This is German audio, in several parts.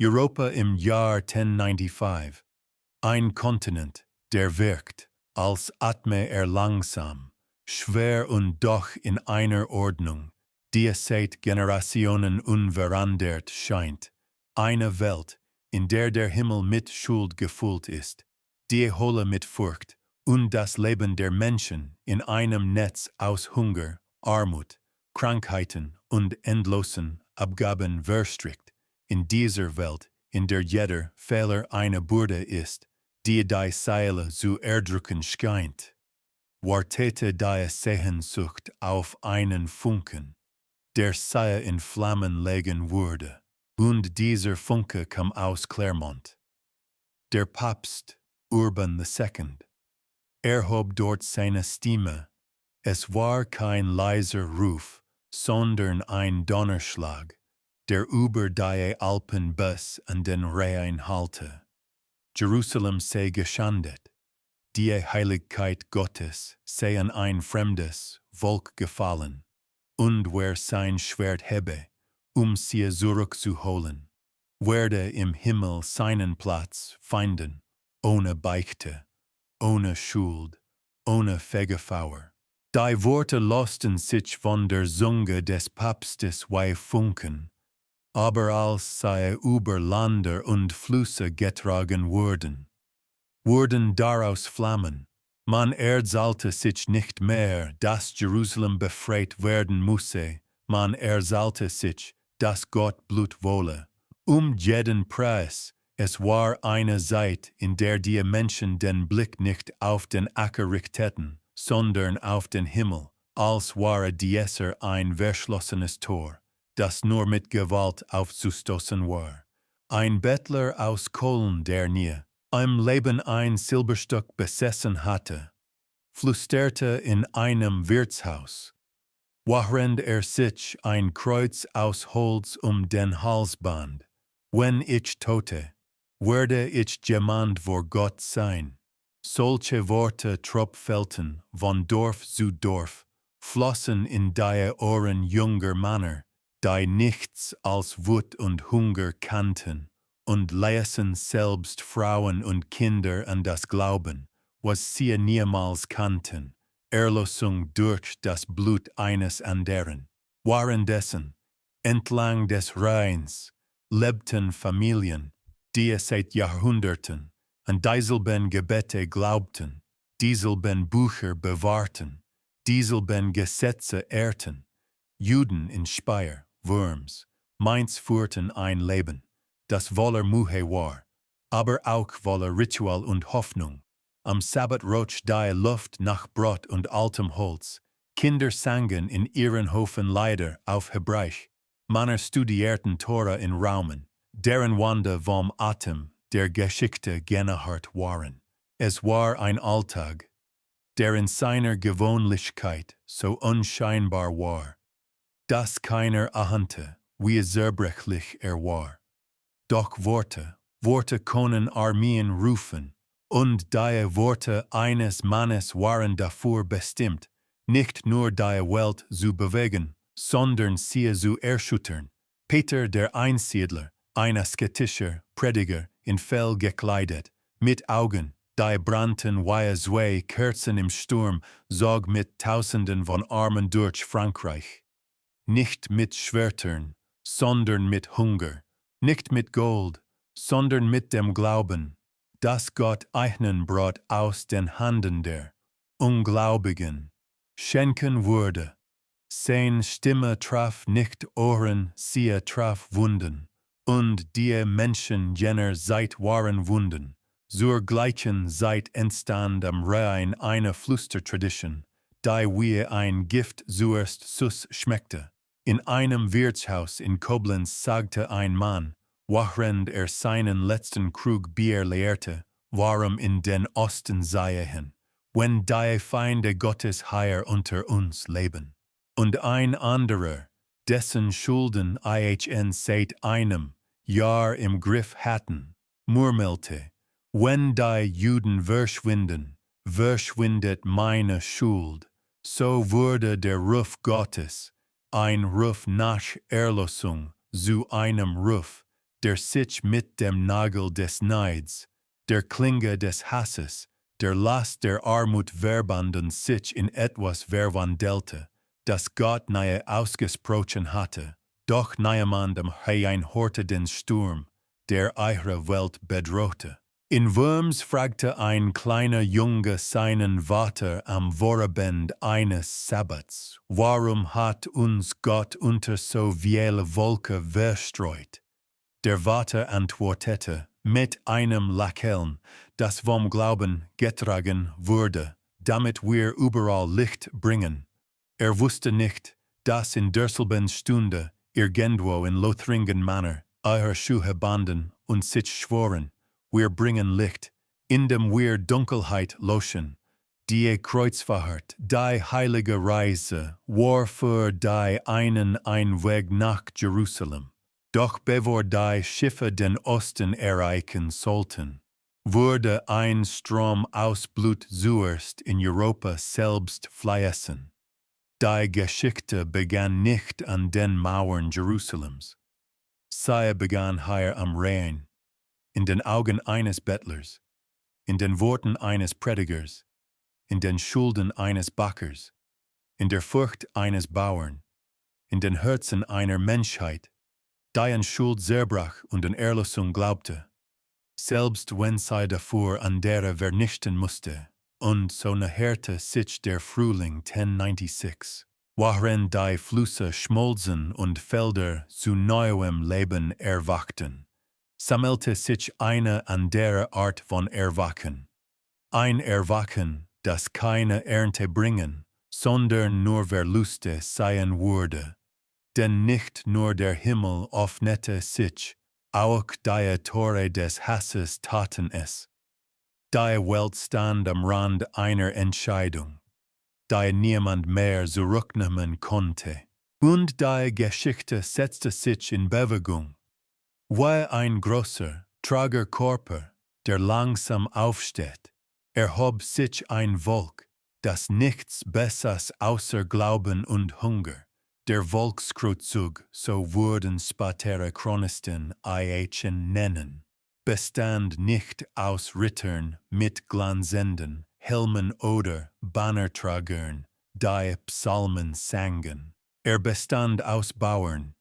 Europa im Jahr 1095. Ein Kontinent, der wirkt, als atme langsam, schwer und doch in einer Ordnung, die es seit Generationen unverandert scheint. Eine Welt, in der Himmel mit Schuld gefüllt ist, die hohle mit Furcht, und das Leben der Menschen in einem Netz aus Hunger, Armut, Krankheiten und endlosen Abgaben verstrickt. In dieser Welt, in der jeder Fehler eine Bürde ist, die Seele zu erdrücken scheint, wartete die Sehnsucht auf einen Funken, der sie in Flammen legen würde, und dieser Funke kam aus Clermont. Der Papst Urban II erhob dort seine Stimme. Es war kein leiser Ruf, sondern ein Donnerschlag, der über die Alpen bis an den Rhein hallte. Jerusalem sei geschändet, die Heiligkeit Gottes sei an ein fremdes Volk gefallen, und wer sein Schwert hebe, sie zurückzuholen, werde im Himmel seinen Platz finden, ohne Beichte, ohne Schuld, ohne Fegefeuer. Die Worte losten sich von der Zunge des Papstes wie Funken, aber als sie über Länder und Flüsse getragen wurden daraus Flammen. Man erzählte sich nicht mehr, dass Jerusalem befreit werden müsse, man erzählte sich, dass Gott Blut wolle. Jeden Preis, es war eine Zeit, in der die Menschen den Blick nicht auf den Acker richteten, sondern auf den Himmel, als wäre dieser ein verschlossenes Tor, das nur mit Gewalt aufzustoßen war. Ein Bettler aus Köln, der nie im Leben ein Silberstück besessen hatte, flüsterte in einem Wirtshaus, während sich ein Kreuz aus Holz den Hals band: Wenn ich tote, werde ich jemand vor Gott sein. Solche Worte tropfelten von Dorf zu Dorf, flossen in die Ohren junger Männer, die nichts als Wut und Hunger kannten, und ließen selbst Frauen und Kinder an das Glauben, was sie niemals kannten, Erlösung durch das Blut eines anderen. Währenddessen, entlang des Rheins, lebten Familien, die seit Jahrhunderten an dieselben Gebete glaubten, dieselben Bücher bewahrten, dieselben Gesetze ehrten. Juden in Speyer, Worms, Mainz führten ein Leben, das voller Mühe war, aber auch voller Ritual und Hoffnung. Am Sabbat roch die Luft nach Brot und altem Holz. Kinder sangen in ihren Höfen Lieder auf Hebräisch. Männer studierten Tora in Raumen, deren Wände vom Atem der Geschichte genährt waren. Es war ein Alltag, der in seiner Gewöhnlichkeit so unscheinbar war, dass keiner ahnte, wie zerbrechlich war. Doch Worte können Armeen rufen, und die Worte eines Mannes waren dafür bestimmt, nicht nur die Welt zu bewegen, sondern sie zu erschüttern. Peter der Einsiedler, ein asketischer Prediger, in Fell gekleidet, mit Augen, die brannten wie zwei Kerzen im Sturm, zog mit Tausenden von Armen durch Frankreich. Nicht mit Schwertern, sondern mit Hunger, nicht mit Gold, sondern mit dem Glauben, dass Gott einen Brot aus den Händen der Ungläubigen schenken würde. Seine Stimme traf nicht Ohren, sie traf Wunden, und die Menschen jener Zeit waren Wunden. Zur gleichen Zeit entstand am Rhein eine Flüstertradition, die wie ein Gift zuerst süß schmeckte. In einem Wirtshaus in Koblenz sagte ein Mann, während seinen letzten Krug Bier leerte, warum in den Osten sei hin, wenn die Feinde Gottes hier unter uns leben. Und ein anderer, dessen Schulden ihn seit einem Jahr im Griff hatten, murmelte: Wenn die Juden verschwindet meine Schuld, so wurde der Ruf Gottes ein Ruf nach Erlösung zu einem Ruf, der sich mit dem Nagel des Neids, der Klinge des Hasses, der Last der Armut verbanden sich in etwas verwandelte, das Gott nahe ausgesprochen hatte, doch niemandem horte den Sturm, der eure Welt bedrohte. In Worms fragte ein kleiner Junge seinen Vater am Vorabend eines Sabbats, warum hat uns Gott unter so viele Wolke verstreut? Der Vater antwortete mit einem Lächeln, das vom Glauben getragen wurde, damit wir überall Licht bringen. Er wusste nicht, dass in derselben Stunde irgendwo in Lothringen Manor eure Schuhe banden und sich schworen, wir bringen Licht, indem wir Dunkelheit löschen. Die Kreuzfahrt, die heilige Reise, war für die einen ein Weg nach Jerusalem. Doch bevor die Schiffe den Osten erreichen sollten, wurde ein Strom aus Blut zuerst in Europa selbst fließen. Die Geschichte begann nicht an den Mauern Jerusalems. Sie begann hier am Rhein, in den Augen eines Bettlers, in den Worten eines Predigers, in den Schulden eines Backers, in der Furcht eines Bauern, in den Herzen einer Menschheit, die an Schuld zerbrach und an Erlösung glaubte, selbst wenn sie davor andere vernichten musste, und so näherte sich der Frühling 1096, worin die Flüsse schmolzen und Felder zu neuem Leben erwachten. Sammelte sich eine andere Art von Erwachen. Ein Erwachen, das keine Ernte bringen, sondern nur Verluste sein würde. Denn nicht nur der Himmel öffnete sich, auch die Tore des Hasses taten es. Die Welt stand am Rand einer Entscheidung, die niemand mehr zurücknehmen konnte. Und die Geschichte setzte sich in Bewegung. Wie ein großer, trager Körper, der langsam aufsteht, erhob sich ein Volk, das nichts Besseres außer Glauben und Hunger, der Volkskreuzzüge, so wurden spätere Chronisten nennen, bestand nicht aus Rittern mit glänzenden Helmen oder Bannertragern, die Psalmen sangen. Er bestand aus Bauern,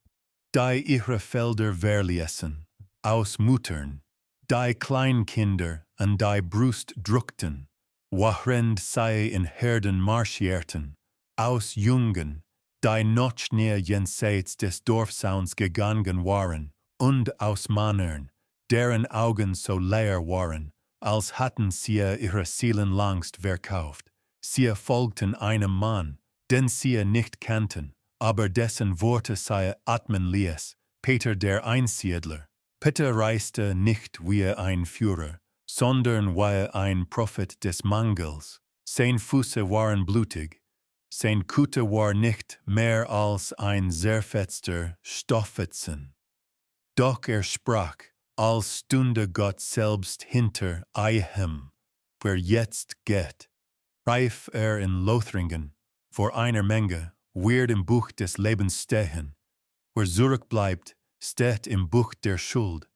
die ihre Felder verließen, aus Müttern, die Kleinkinder an die Brust drückten, während sie in Herden marschierten, aus Jungen, die noch näher jenseits des Dorfzauns gegangen waren, und aus Männern, deren Augen so leer waren, als hatten sie ihre Seelen längst verkauft. Sie folgten einem Mann, den sie nicht kannten, aber dessen Worte sie atmen ließ, Peter der Einsiedler. Peter reiste nicht wie ein Führer, sondern wie ein Prophet des Mangels. Seine Füße waren blutig, sein Kutte war nicht mehr als ein zerfetzter Stofffetzen. Doch er sprach, als stünde Gott selbst hinter ihm, wer jetzt geht. Reif er in Lothringen, vor einer Menge, wird im Buch des Lebens stehen. Wer zurückbleibt, steht im Buch der Schuld.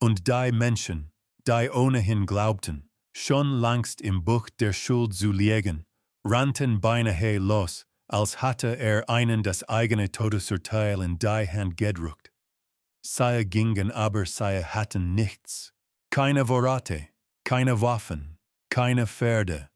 Und die Menschen, die ohnehin glaubten, schon längst im Buch der Schuld zu liegen, rannten beinahe los, als hatte er ihnen das eigene Todesurteil in die Hand gedrückt. Sie gingen, aber sie hatten nichts. Keine Vorräte, keine Waffen, keine Pferde,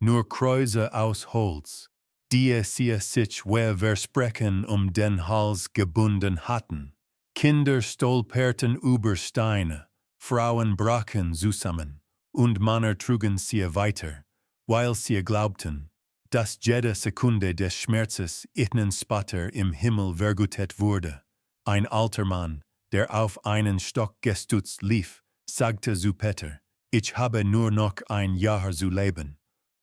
nur Kreuze aus Holz, die sie sich versprechen den Hals gebunden hatten. Kinder stolperten über Steine, Frauen brachen zusammen, und Männer trugen sie weiter, weil sie glaubten, dass jede Sekunde des Schmerzes ihnen später im Himmel vergütet wurde. Ein alter Mann, der auf einen Stock gestützt lief, sagte zu Peter, ich habe nur noch ein Jahr zu leben.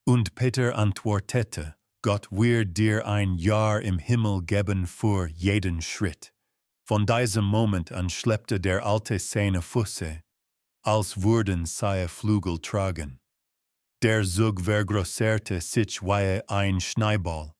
Und Peter antwortete, Gott wird dir ein Jahr im Himmel geben für jeden Schritt. Von diesem Moment an schleppte der alte seine Füße, als würden sie Flügel tragen. Der Zug vergrößerte sich wie ein Schneeball,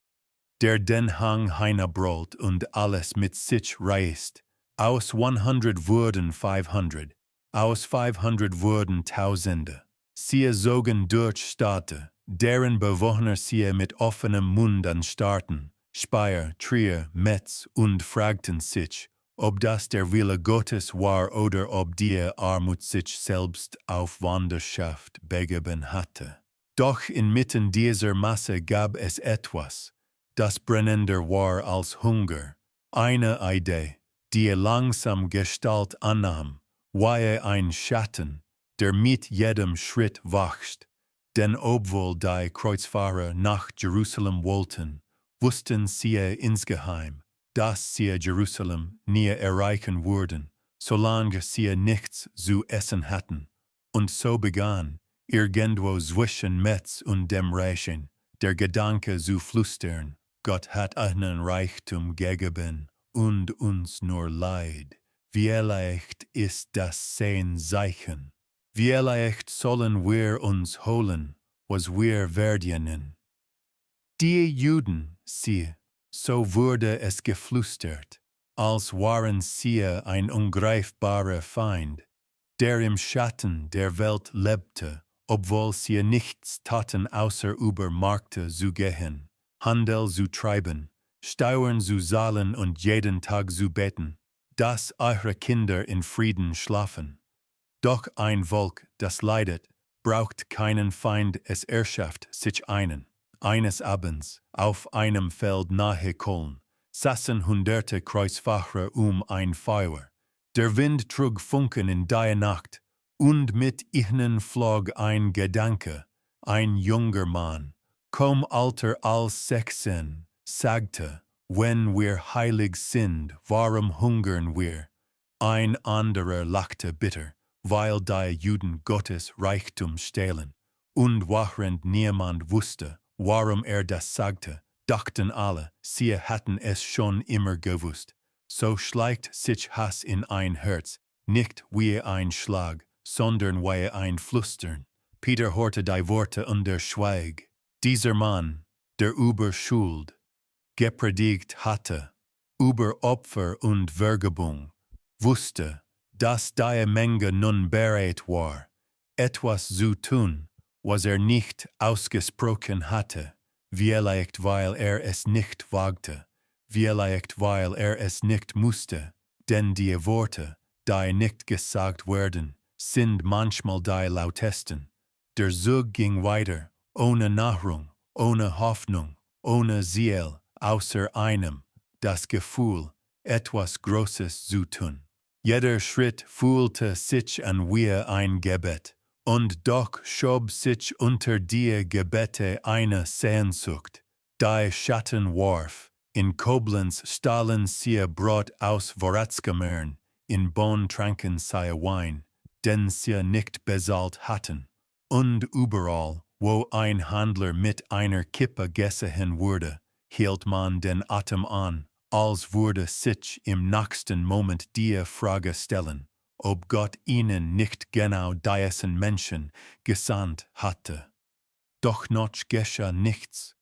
der den Hang hinabrollt und alles mit sich reißt, Aus 100 wurden 500, aus 500 wurden Tausende. Sie zogen durch Städte, deren Bewohner sie mit offenem Mund anstarrten, Speyer, Trier, Metz, und fragten sich, ob das der Wille Gottes war oder ob die Armut sich selbst auf Wanderschaft begeben hatte. Doch inmitten dieser Masse gab es etwas, das brennender war als Hunger, eine Idee, die langsam Gestalt annahm, wie ein Schatten, der mit jedem Schritt wächst. Denn obwohl die Kreuzfahrer nach Jerusalem wollten, wussten sie insgeheim, dass sie Jerusalem nie erreichen würden, solange sie nichts zu essen hatten. Und so begann, irgendwo zwischen Metz und dem Reichen, der Gedanke zu flüstern, Gott hat einen Reichtum gegeben und uns nur Leid. Vielleicht ist das sein Zeichen. Vielleicht sollen wir uns holen, was wir verdienen. Die Juden, sie, so wurde es geflüstert, als waren sie ein ungreifbarer Feind, der im Schatten der Welt lebte, obwohl sie nichts taten außer über Märkte zu gehen, Handel zu treiben, Steuern zu zahlen und jeden Tag zu beten, dass eure Kinder in Frieden schlafen. Doch ein Volk, das leidet, braucht keinen Feind, es erschafft sich einen. Eines Abends, auf einem Feld nahe Köln, saßen hunderte Kreuzfahrer ein Feuer. Der Wind trug Funken in die Nacht, und mit ihnen flog ein Gedanke. Ein junger Mann, kaum alter als 16, sagte, wenn wir heilig sind, warum hungern wir? Ein anderer lachte bitter, weil die Juden Gottes Reichtum stehlen, und während niemand wusste, warum das sagte, dachten alle, sie hatten es schon immer gewusst. So schleicht sich Hass in ein Herz, nicht wie ein Schlag, sondern wie ein Flüstern. Peter hörte die Worte und schweig. Dieser Mann, der über Schuld gepredigt hatte, über Opfer und Vergebung, wusste, dass die Menge nun bereit war, etwas zu tun, was nicht ausgesprochen hatte, vielleicht weil es nicht wagte, vielleicht weil es nicht musste, denn die Worte, die nicht gesagt werden, sind manchmal die lautesten. Der Zug ging weiter, ohne Nahrung, ohne Hoffnung, ohne Ziel, außer einem, das Gefühl, etwas Großes zu tun. Jeder Schritt fühlte sich an wie ein Gebet, und doch schob sich unter die Gebete eine Sehnsucht, die Schatten warf. In Koblenz stahlen sie Brot aus Vorratskamern, in Bonn tranken sie Wein, den sie nicht bezahlt hatten. Und überall, wo ein Handler mit einer Kippe gesehen wurde, hielt man den Atem an, als würde sich im nächsten Moment die Frage stellen, ob Gott ihnen nicht genau diesen Menschen gesandt hatte. Doch noch geschah nichts.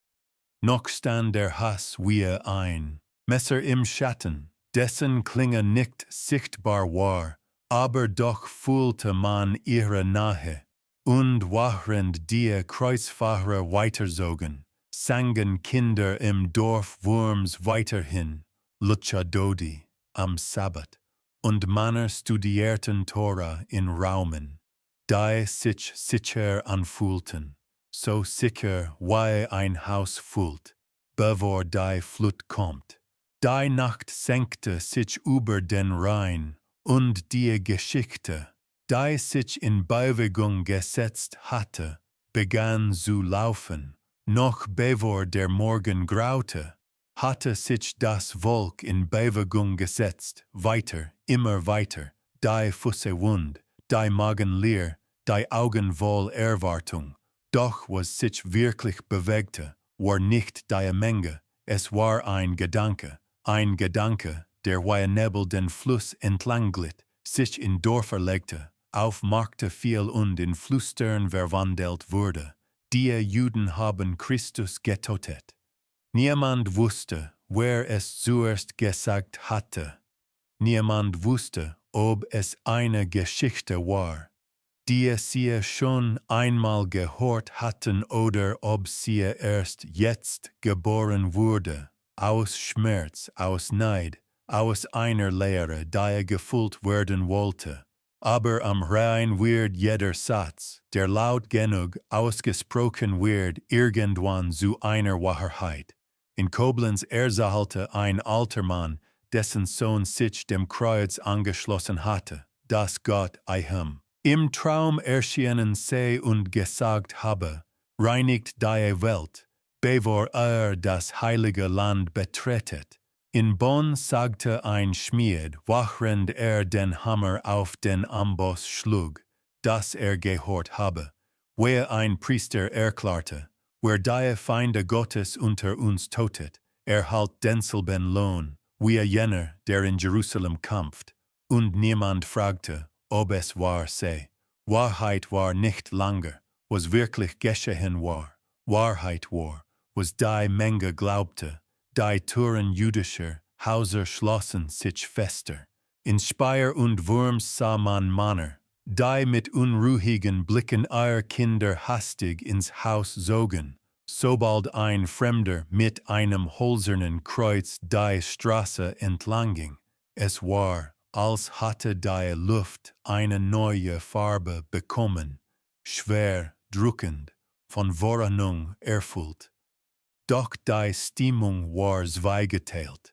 Noch stand der Hass wie ein Messer im Schatten, dessen Klinge nicht sichtbar war, aber doch fühlte man ihre Nähe. Und während die Kreuzfahrer weiterzogen, sangen Kinder im Dorf Worms weiterhin, Luchadodi, am Sabbat, und Männer studierten Tora in Raumen, die sich sicher anfühlten, so sicher wie ein Haus fühlt, bevor die Flut kommt. Die Nacht senkte sich über den Rhein, und die Geschichte, die sich in Bewegung gesetzt hatte, begann zu laufen. Noch bevor der Morgen graute, hatte sich das Volk in Bewegung gesetzt, weiter, immer weiter, die Füße wund, die Magen leer, die Augen voll Erwartung. Doch was sich wirklich bewegte, war nicht die Menge, es war ein Gedanke, der wie Nebel den Fluss entlang glitt, sich in Dörfer legte, auf Märkte fiel und in Flüstern verwandelt wurde. Die Juden haben Christus getötet. Niemand wusste, wer es zuerst gesagt hatte. niemand wusste, ob es eine Geschichte war, die sie schon einmal gehört hatten oder ob sie erst jetzt geboren wurde, aus Schmerz, aus Neid, aus einer Lehre, die gefühlt werden wollte. Aber am Rhein wird jeder Satz, der laut genug ausgesprochen wird, irgendwann zu einer Wahrheit. In Koblenz erzählte ein alter Mann, dessen Sohn sich dem Kreuz angeschlossen hatte, dass Gott ihm im Traum erschienen sei und gesagt habe, reinigt die Welt, bevor das heilige Land betretet. In Bonn sagte ein Schmied, während den Hammer auf den Amboss schlug, dass gehört habe, wer ein Priester erklärte, wer die Feinde Gottes unter uns totet, erhalt denselben Lohn, wie jener, der in Jerusalem kämpft, und niemand fragte, ob es wahr sei. Wahrheit war nicht lange, was wirklich geschehen war. Wahrheit war, was die Menge glaubte. Die Türen jüdischer Häuser schlossen sich fester. In Speyer und Worms sah man Männer, die mit unruhigen Blicken ihre Kinder hastig ins Haus zogen, sobald ein Fremder mit einem hölzernen Kreuz die Straße entlang ging. Es war, als hatte die Luft eine neue Farbe bekommen, schwer, drückend, von Vorahnung erfüllt. Doch die Stimmung war zweigeteilt.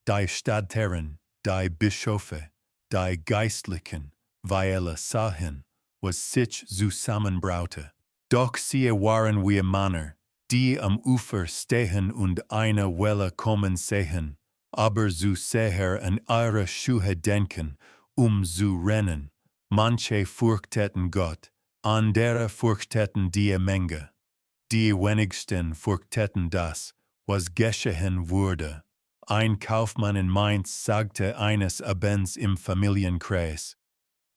Die Stadtherren, die Bischöfe, die Geistlichen, weil sahen, was sich zusammenbraute. Doch sie waren wie Männer, die am Ufer stehen und eine Welle kommen sehen, aber zu sehr an ihre Schuhe denken, zu rennen. Manche fürchteten Gott, andere fürchteten die Menge. Die wenigsten fürchteten das, was geschehen wurde. Ein Kaufmann in Mainz sagte eines Abends im Familienkreis,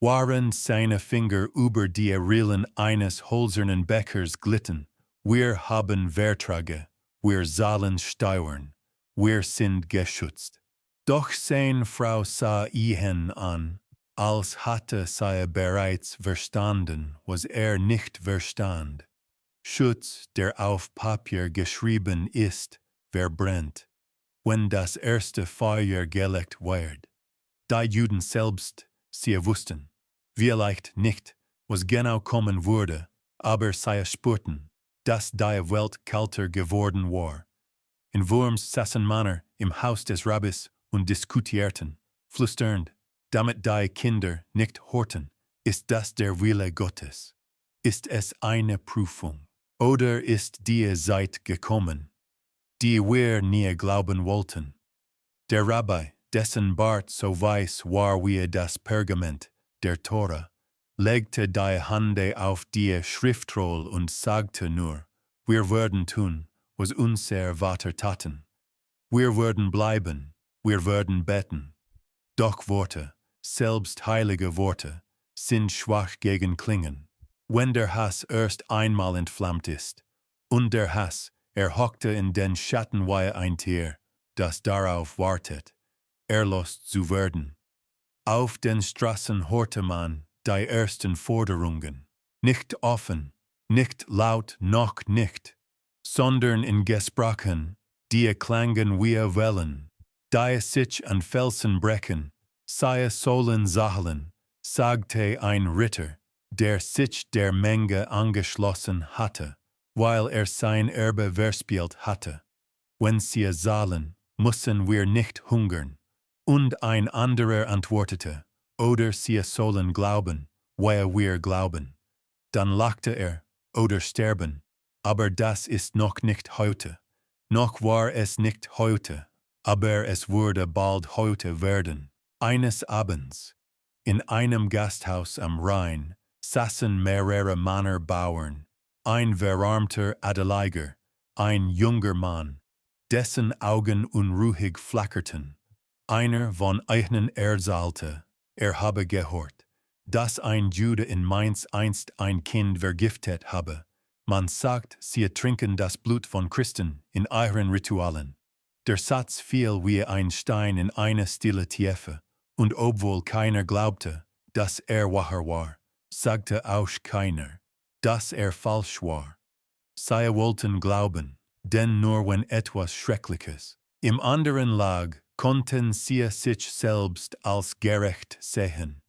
während seine Finger über die Rillen eines hölzernen Bechers glitten, wir haben Verträge, wir zahlen Steuern, wir sind geschützt. Doch seine Frau sah ihn an, als hatte sie bereits verstanden, was nicht verstand. Schutz, der auf Papier geschrieben ist, verbrennt, wenn das erste Feuer gelegt wird. Die Juden selbst, sie wussten, vielleicht nicht, was genau kommen würde, aber sie spürten, dass die Welt kälter geworden war. In Worms saßen Männer im Haus des Rabbis und diskutierten, flüsternd, damit die Kinder nicht hörten, ist das der Wille Gottes? Ist es eine Prüfung? Oder ist die Zeit gekommen, die wir nie glauben wollten? Der Rabbi, dessen Bart so weiß war wie das Pergament der Tora, legte die Hände auf die Schriftroll und sagte nur, wir werden tun, was unser Vater taten. Wir werden bleiben, wir werden beten. Doch Worte, selbst heilige Worte, sind schwach gegen Klingen. Wenn der Hass erst einmal entflammt ist, und der Hass, hockte in den Schatten wie ein Tier, das darauf wartet, erlost zu werden. Auf den Straßen hörte man die ersten Forderungen, nicht offen, nicht laut noch nicht, sondern in Gesprachen, die klangen wie Wellen, die sich an Felsen brechen, sie sollen zahlen, sagte ein Ritter, der sich der Menge angeschlossen hatte, weil sein Erbe verspielt hatte. Wenn sie zahlen, müssen wir nicht hungern. Und ein anderer antwortete, oder sie sollen glauben, weil wir glauben. Dann lachte oder sterben, aber das ist noch nicht heute. Noch war es nicht heute, aber es würde bald heute werden. Eines Abends, in einem Gasthaus am Rhein, saßen mehrere Männer Bauern, ein verarmter Adeliger, ein junger Mann, dessen Augen unruhig flackerten. Einer von ihnen erzählte, habe gehört, dass ein Jude in Mainz einst ein Kind vergiftet habe. Man sagt, sie trinken das Blut von Christen in ihren Ritualen. Der Satz fiel wie ein Stein in eine stille Tiefe, Und obwohl keiner glaubte, dass wahr war, sagte auch keiner, dass falsch war. Sie wollten glauben, denn nur wenn etwas Schreckliches im anderen lag, konnten sie sich selbst als gerecht sehen.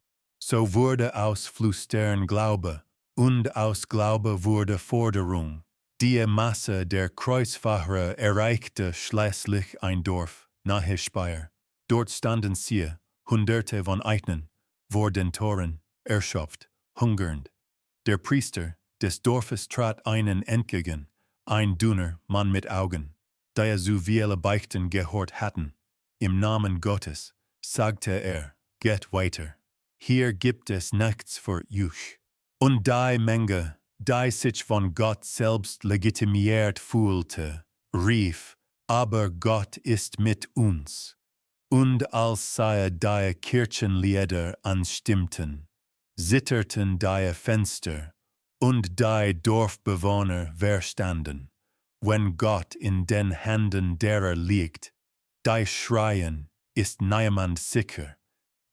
So wurde aus Flüstern Glaube, und aus Glaube wurde Forderung. Die Masse der Kreuzfahrer erreichte schließlich ein Dorf nahe Speyer. Dort standen sie, Hunderte von Eichen, vor den Toren, erschöpft, hungernd. Der Priester des Dorfes trat einen entgegen, ein dünner Mann mit Augen, der so viele Beichten gehört hatten. Im Namen Gottes, sagte geht weiter. Hier gibt es nichts für euch. Und die Menge, die sich von Gott selbst legitimiert fühlte, rief, aber Gott ist mit uns. Und als sie die Kirchenlieder anstimmten, zitterten die Fenster, und die Dorfbewohner verstanden, wenn Gott in den Händen derer liegt, die schreien, ist niemand sicher.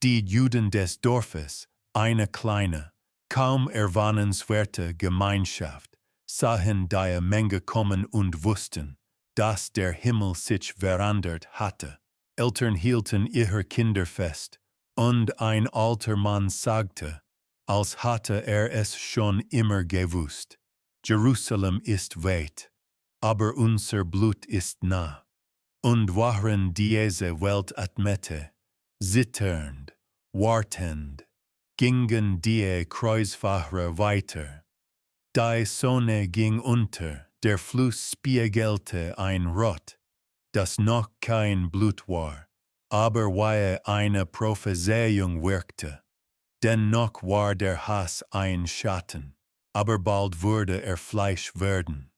Die Juden des Dorfes, eine kleine, kaum erwähnenswerte Gemeinschaft, sahen die Menge kommen und wussten, dass der Himmel sich verändert hatte. Eltern hielten ihre Kinder fest, und ein alter Mann sagte, als hatte es schon immer gewusst, Jerusalem ist weit, aber unser Blut ist nah. Und waren diese Welt admette, zitternd, wartend, gingen die Kreuzfahrer weiter. Die Sonne ging unter, der Fluss spiegelte ein Rot, das noch kein Blut war, aber wie eine Prophezeiung wirkte. Denn noch war der Hass ein Schatten, aber bald würde Fleisch werden.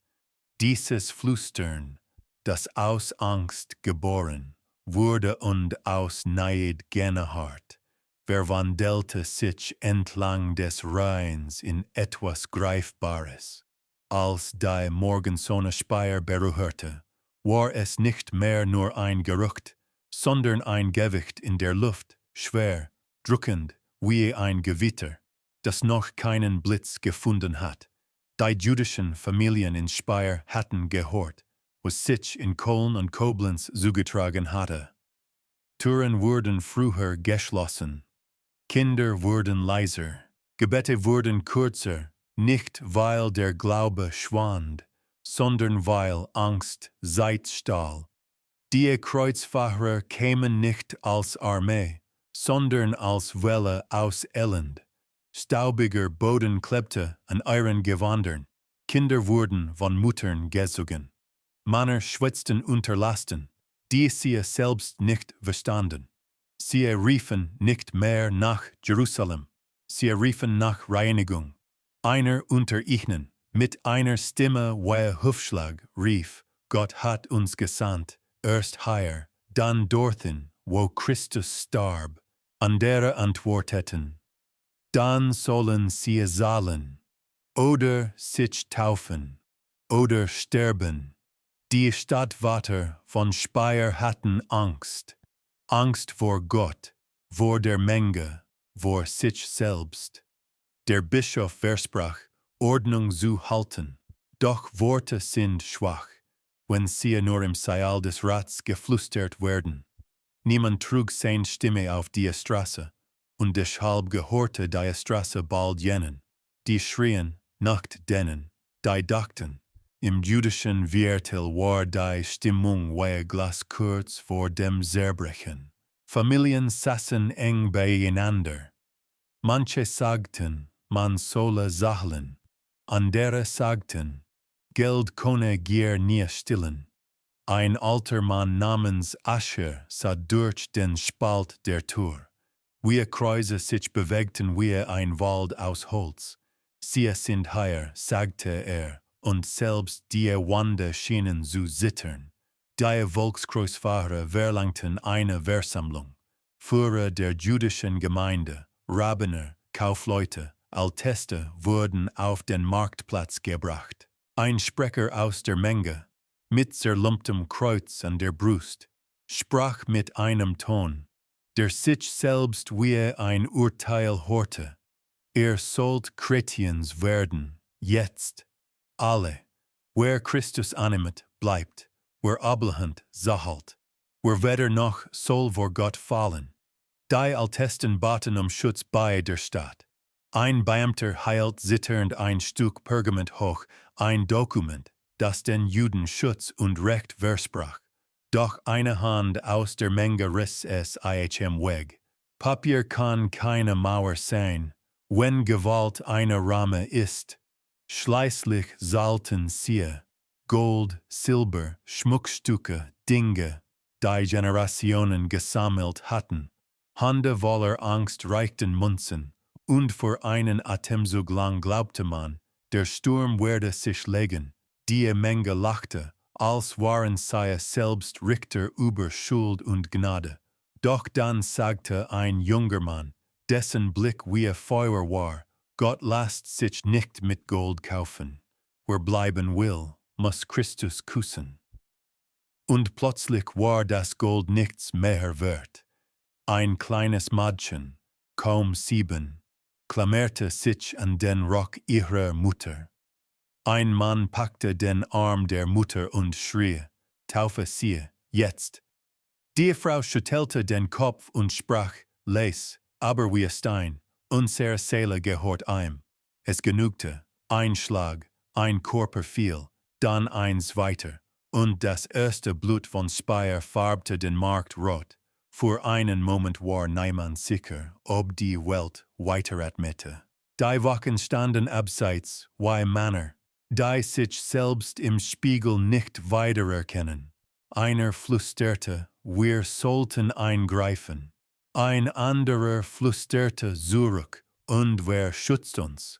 Dieses Flüstern, das aus Angst geboren wurde und aus Neid genährt, verwandelte sich entlang des Rheins in etwas Greifbares. Als die Morgensonne Speyer berührte, war es nicht mehr nur ein Gerücht, sondern ein Gewicht in der Luft, schwer, drückend, wie ein Gewitter, das noch keinen Blitz gefunden hat. Die jüdischen Familien in Speyer hatten gehört, was sich in Köln und Koblenz zugetragen hatte. Türen wurden früher geschlossen, Kinder wurden leiser, Gebete wurden kürzer, nicht weil der Glaube schwand, sondern weil Angst Zeit stahl. Die Kreuzfahrer kämen nicht als Armee, sondern als Welle aus Elend. Staubiger Boden klebte an ihren Gewandern, Kinder wurden von Müttern gezogen. Männer schwätzten unter Lasten, die sie selbst nicht verstanden. Sie riefen nicht mehr nach Jerusalem, sie riefen nach Reinigung. Einer unter ihnen, mit einer Stimme wie Hufschlag, rief, Gott hat uns gesandt, erst hier, dann dorthin, wo Christus starb. Andere antworteten, dann sollen sie zahlen, oder sich taufen, oder sterben. Die Stadtwärter von Speyer hatten Angst. Angst vor Gott, vor der Menge, vor sich selbst. Der Bischof versprach, Ordnung zu halten, doch Worte sind schwach, wenn sie nur im Saal des Rats geflüstert werden. Niemand trug seine Stimme auf die Straße, und deshalb gehörte die Straße bald jenen, die schrien, nicht denen, die dachten. Im jüdischen Viertel war die Stimmung wie Glas kurz vor dem Zerbrechen. Familien saßen eng beieinander. Manche sagten, man solle zahlen, andere sagten, Geld könne Gier nie stillen. Ein alter Mann namens Ascher sah durch den Spalt der Tür, wie Kreuze sich bewegten wie ein Wald aus Holz. Sie sind hier, sagte und selbst die Wände schienen zu zittern. Die Volkskreuzzüge verlangten eine Versammlung. Führer der jüdischen Gemeinde, Rabbiner, Kaufleute, Älteste wurden auf den Marktplatz gebracht. Ein Sprecher aus der Menge, mit zerlumptem Kreuz an der Brust, sprach mit einem Ton, der sich selbst wie ein Urteil horte. Sollt Chrétiens werden, jetzt, alle, wer Christus animet, bleibt, wer ablehnt, zahlt, wer weder noch soll vor Gott fallen. Die Altesten baten Schutz bei der Stadt. Ein Beamter heilt zitternd ein Stück Pergament hoch, ein Dokument, das den Juden Schutz und Recht versprach. Doch eine Hand aus der Menge riss es weg. Papier kann keine Mauer sein, wenn Gewalt eine Ramme ist. Schließlich sollten sie Gold, Silber, Schmuckstücke, Dinge, die Generationen gesammelt hatten, Hände voller Angst reichten Münzen, und für einen Atemzug lang glaubte man, der Sturm werde sich legen. Die Menge lachte, als waren sie selbst Richter über Schuld und Gnade. Doch dann sagte ein junger Mann, dessen Blick wie Feuer war, Gott lässt sich nicht mit Gold kaufen. Wer bleiben will, muss Christus küssen. Und plötzlich war das Gold nichts mehr wert. Ein kleines Mädchen, kaum 7, klammerte sich an den Rock ihrer Mutter. Ein Mann packte den Arm der Mutter und schrie, Taufe sie, jetzt. Die Frau schüttelte den Kopf und sprach, les, aber wie Stein, unsere Seele gehört ihm. Es genügte, ein Schlag, ein Körper fiel, dann eins weiter, und das erste Blut von Speyer färbte den Markt rot. Für einen Moment war niemand sicher, ob die Welt weiteratmete. Die Wachen standen abseits, wie Männer, die sich selbst im Spiegel nicht wiedererkennen. Einer flüsterte, wir sollten eingreifen. Ein anderer flüsterte zurück, und wer schützt uns?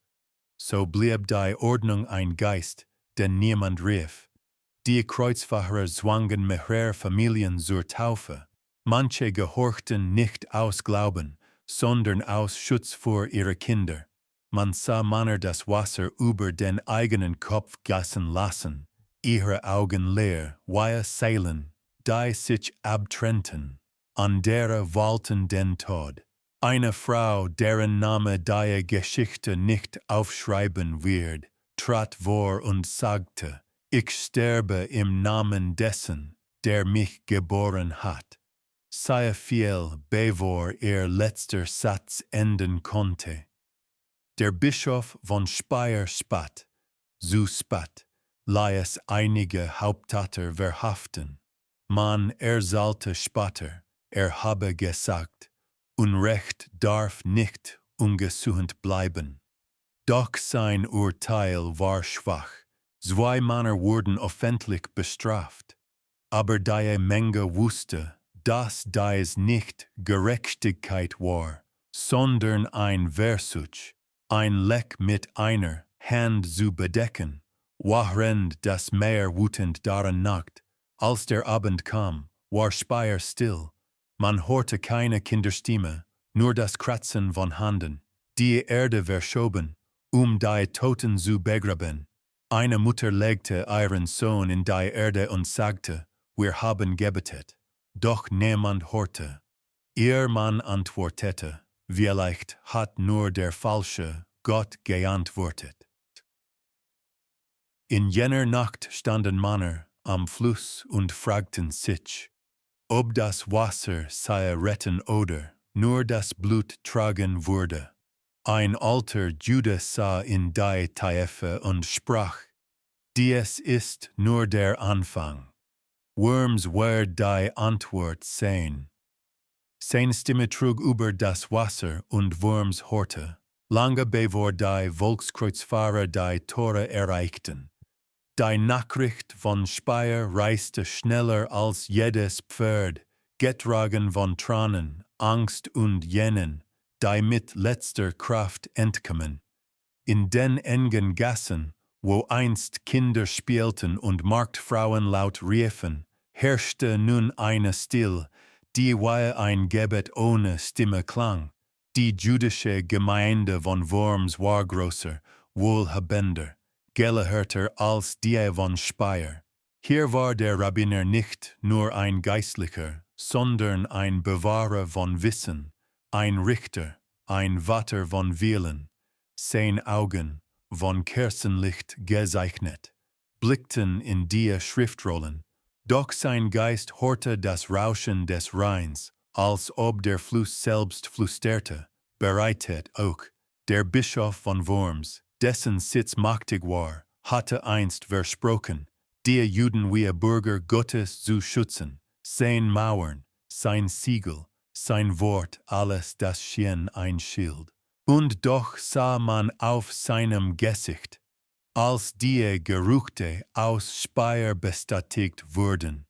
So blieb die Ordnung ein Geist, den niemand rief. Die Kreuzfahrer zwangen mehrere Familien zur Taufe. Manche gehorchten nicht aus Glauben, sondern aus Schutz vor ihre Kinder. Man sah Männer das Wasser über den eigenen Kopf gassen lassen, ihre Augen leer, wie Seilen, die sich abtrennten, andere wollten den Tod. Eine Frau, deren Name die Geschichte nicht aufschreiben wird, trat vor und sagte, ich sterbe im Namen dessen, der mich geboren hat. Sei fiel, bevor ihr letzter Satz enden konnte. Der Bischof von Speyer spat, so spat, es einige Haupttäter verhaften. Man sollte Spatter, habe gesagt, Unrecht darf nicht ungesucht bleiben. Doch sein Urteil war schwach, 2 Männer wurden öffentlich bestraft. Aber die Menge wusste, dass dies nicht Gerechtigkeit war, sondern ein Versuch, ein Leck mit einer Hand zu bedecken, während das Meer wütend daran nagt. Als der Abend kam, war Speyer still. Man hörte keine Kinderstimme, nur das Kratzen von Händen, die Erde verschoben, die Toten zu begraben. Eine Mutter legte ihren Sohn in die Erde und sagte, wir haben gebetet. Doch niemand hörte. Ihr Mann antwortete, vielleicht hat nur der falsche Gott geantwortet. In jener Nacht standen Männer am Fluss und fragten sich, ob das Wasser sie retten oder nur das Blut tragen würde. Ein alter Jude sah in die Tiefe und sprach, dies ist nur der Anfang. Worms werd die Antwort sein. Seine Stimme trug über das Wasser und Worms hörte, lange bevor die Volkskreuzfahrer die Tore erreichten. Die Nachricht von Speyer reiste schneller als jedes Pferd, getragen von Tränen, Angst und jenen, die mit letzter Kraft entkamen. In den engen Gassen, wo einst Kinder spielten und Marktfrauen laut riefen, herrschte nun eine Stille, die wie ein Gebet ohne Stimme klang. Die jüdische Gemeinde von Worms war größer, wohlhabender, gelehrter als die von Speyer. Hier war der Rabbiner nicht nur ein Geistlicher, sondern ein Bewahrer von Wissen, ein Richter, ein Watter von Vielen, 10 Augen, von Kerzenlicht gezeichnet, blickten in die Schriftrollen, doch sein Geist horte das Rauschen des Rheins, als ob der Fluss selbst flüsterte, bereitet auch, der Bischof von Worms, dessen Sitz machtig war, hatte einst versprochen, die Juden wie Bürger Gottes zu schützen, sein Mauern, sein Siegel, sein Wort, alles das schien ein Schild. Und doch sah man auf seinem Gesicht, als die Gerüchte aus Speyer bestätigt wurden,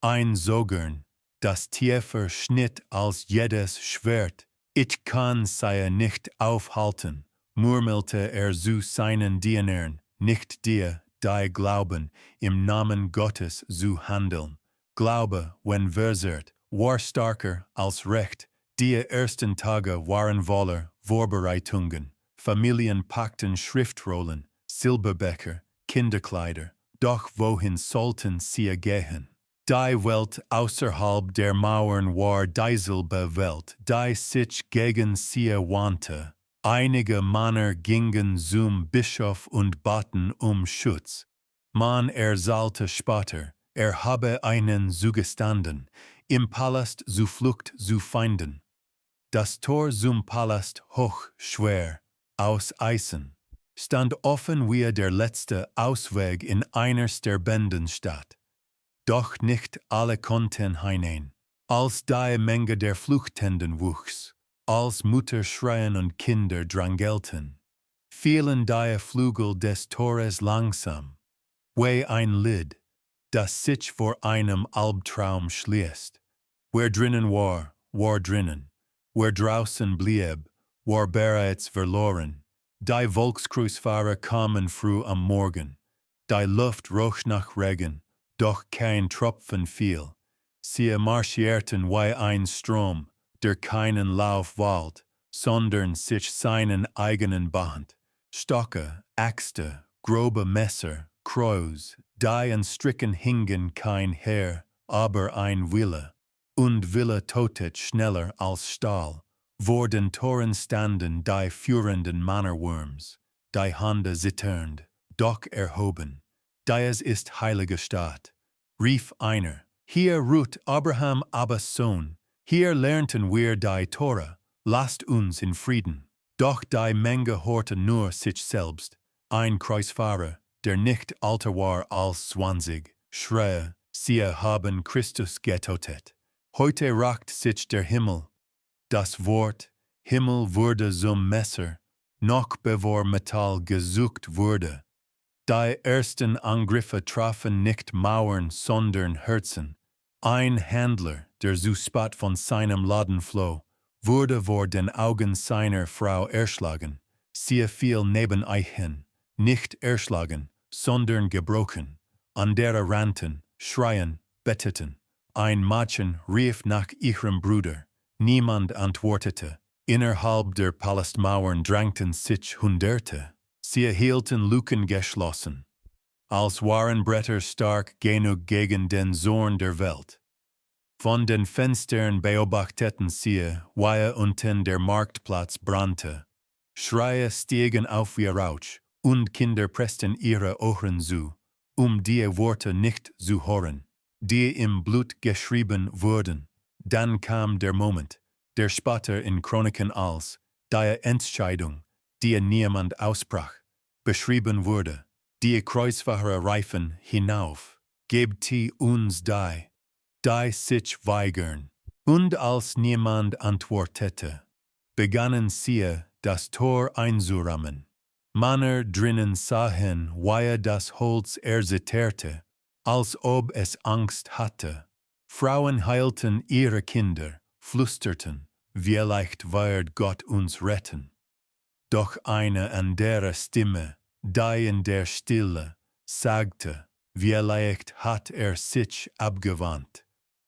ein Sogern, das tiefer schnitt als jedes Schwert. Ich kann sie nicht aufhalten, murmelte er zu seinen Dienern, nicht dir, die glauben, im Namen Gottes zu handeln. Glaube, wenn versert, war stärker als Recht. Die ersten Tage waren voller Vorbereitungen, Familienpakten, Schriftrollen, Silberbecher, Kinderkleider. Doch wohin sollten sie gehen? Die Welt außerhalb der Mauern war dieselbe Welt, die sich gegen sie wandte. Einige Männer gingen zum Bischof und baten Schutz. Man erzählte später, habe einen zugestanden, im Palast zu Flucht zu Feinden. Das Tor zum Palast, hoch, schwer, aus Eisen, stand offen wie der letzte Ausweg in einer sterbenden Stadt. Doch nicht alle konnten hinein. Als die Menge der Fluchtenden wuchs, als Mutterschreien und Kinder drängelten, fielen die Flügel des Tores langsam, wie ein Lid, das sich vor einem Albtraum schließt. Wer drinnen war drinnen, wer draußen blieb, war bereits verloren. Die Volkskreuzzfahrer kamen früh am Morgen, die Luft roch nach Regen, doch kein Tropfen fiel. Sie marschierten wie ein Strom, der keinen Lauf wählt, sondern sich seinen eigenen bahnt. Stöcke, Äxte, grobe Messer, Kreuz, die an Stricken hingen kein Heer, aber ein Wille. Und Wille totet schneller als Stahl. Vor den Toren standen die führenden Männerwurms, die Hände zitternd, doch erhoben. Dies ist heilige Stadt, rief einer. Hier ruht Abraham Abbas Sohn. Hier lernten wir die Tora. Lasst uns in Frieden. Doch die Menge horte nur sich selbst. Ein Kreuzfahrer, der nicht älter war als 20, schrie, sie haben Christus getötet. Heute ragt sich der Himmel. Das Wort Himmel wurde zum Messer, noch bevor Metall gesucht wurde. Die ersten Angriffe trafen nicht Mauern, sondern Herzen. Ein Händler, der zu spät von seinem Laden floh, wurde vor den Augen seiner Frau erschlagen. Sie fiel neben euch hin, nicht erschlagen, sondern gebrochen. Andere rannten, schreien, betteten. Ein Mädchen rief nach ihrem Bruder. Niemand antwortete. Innerhalb der Palastmauern drängten sich Hunderte. Sie hielten Luken geschlossen, als waren Bretter stark genug gegen den Zorn der Welt. Von den Fenstern beobachteten sie, wie unten der Marktplatz brannte. Schreie stiegen auf wie Rauch, und Kinder pressten ihre Ohren zu, die Worte nicht zu hören, die im Blut geschrieben wurden. Dann kam der Moment, der später in Chroniken als die Entscheidung, die niemand aussprach, beschrieben wurde. Die Kreuzfahrer riefen hinauf, gebt uns die sich weigern. Und als niemand antwortete, begannen sie, das Tor einzurammen. Männer drinnen sahen, wie das Holz erzitterte, als ob es Angst hatte. Frauen heilten ihre Kinder, flüsterten, vielleicht wird Gott uns retten. Doch eine andere Stimme, die in der Stille, sagte, vielleicht hat sich abgewandt.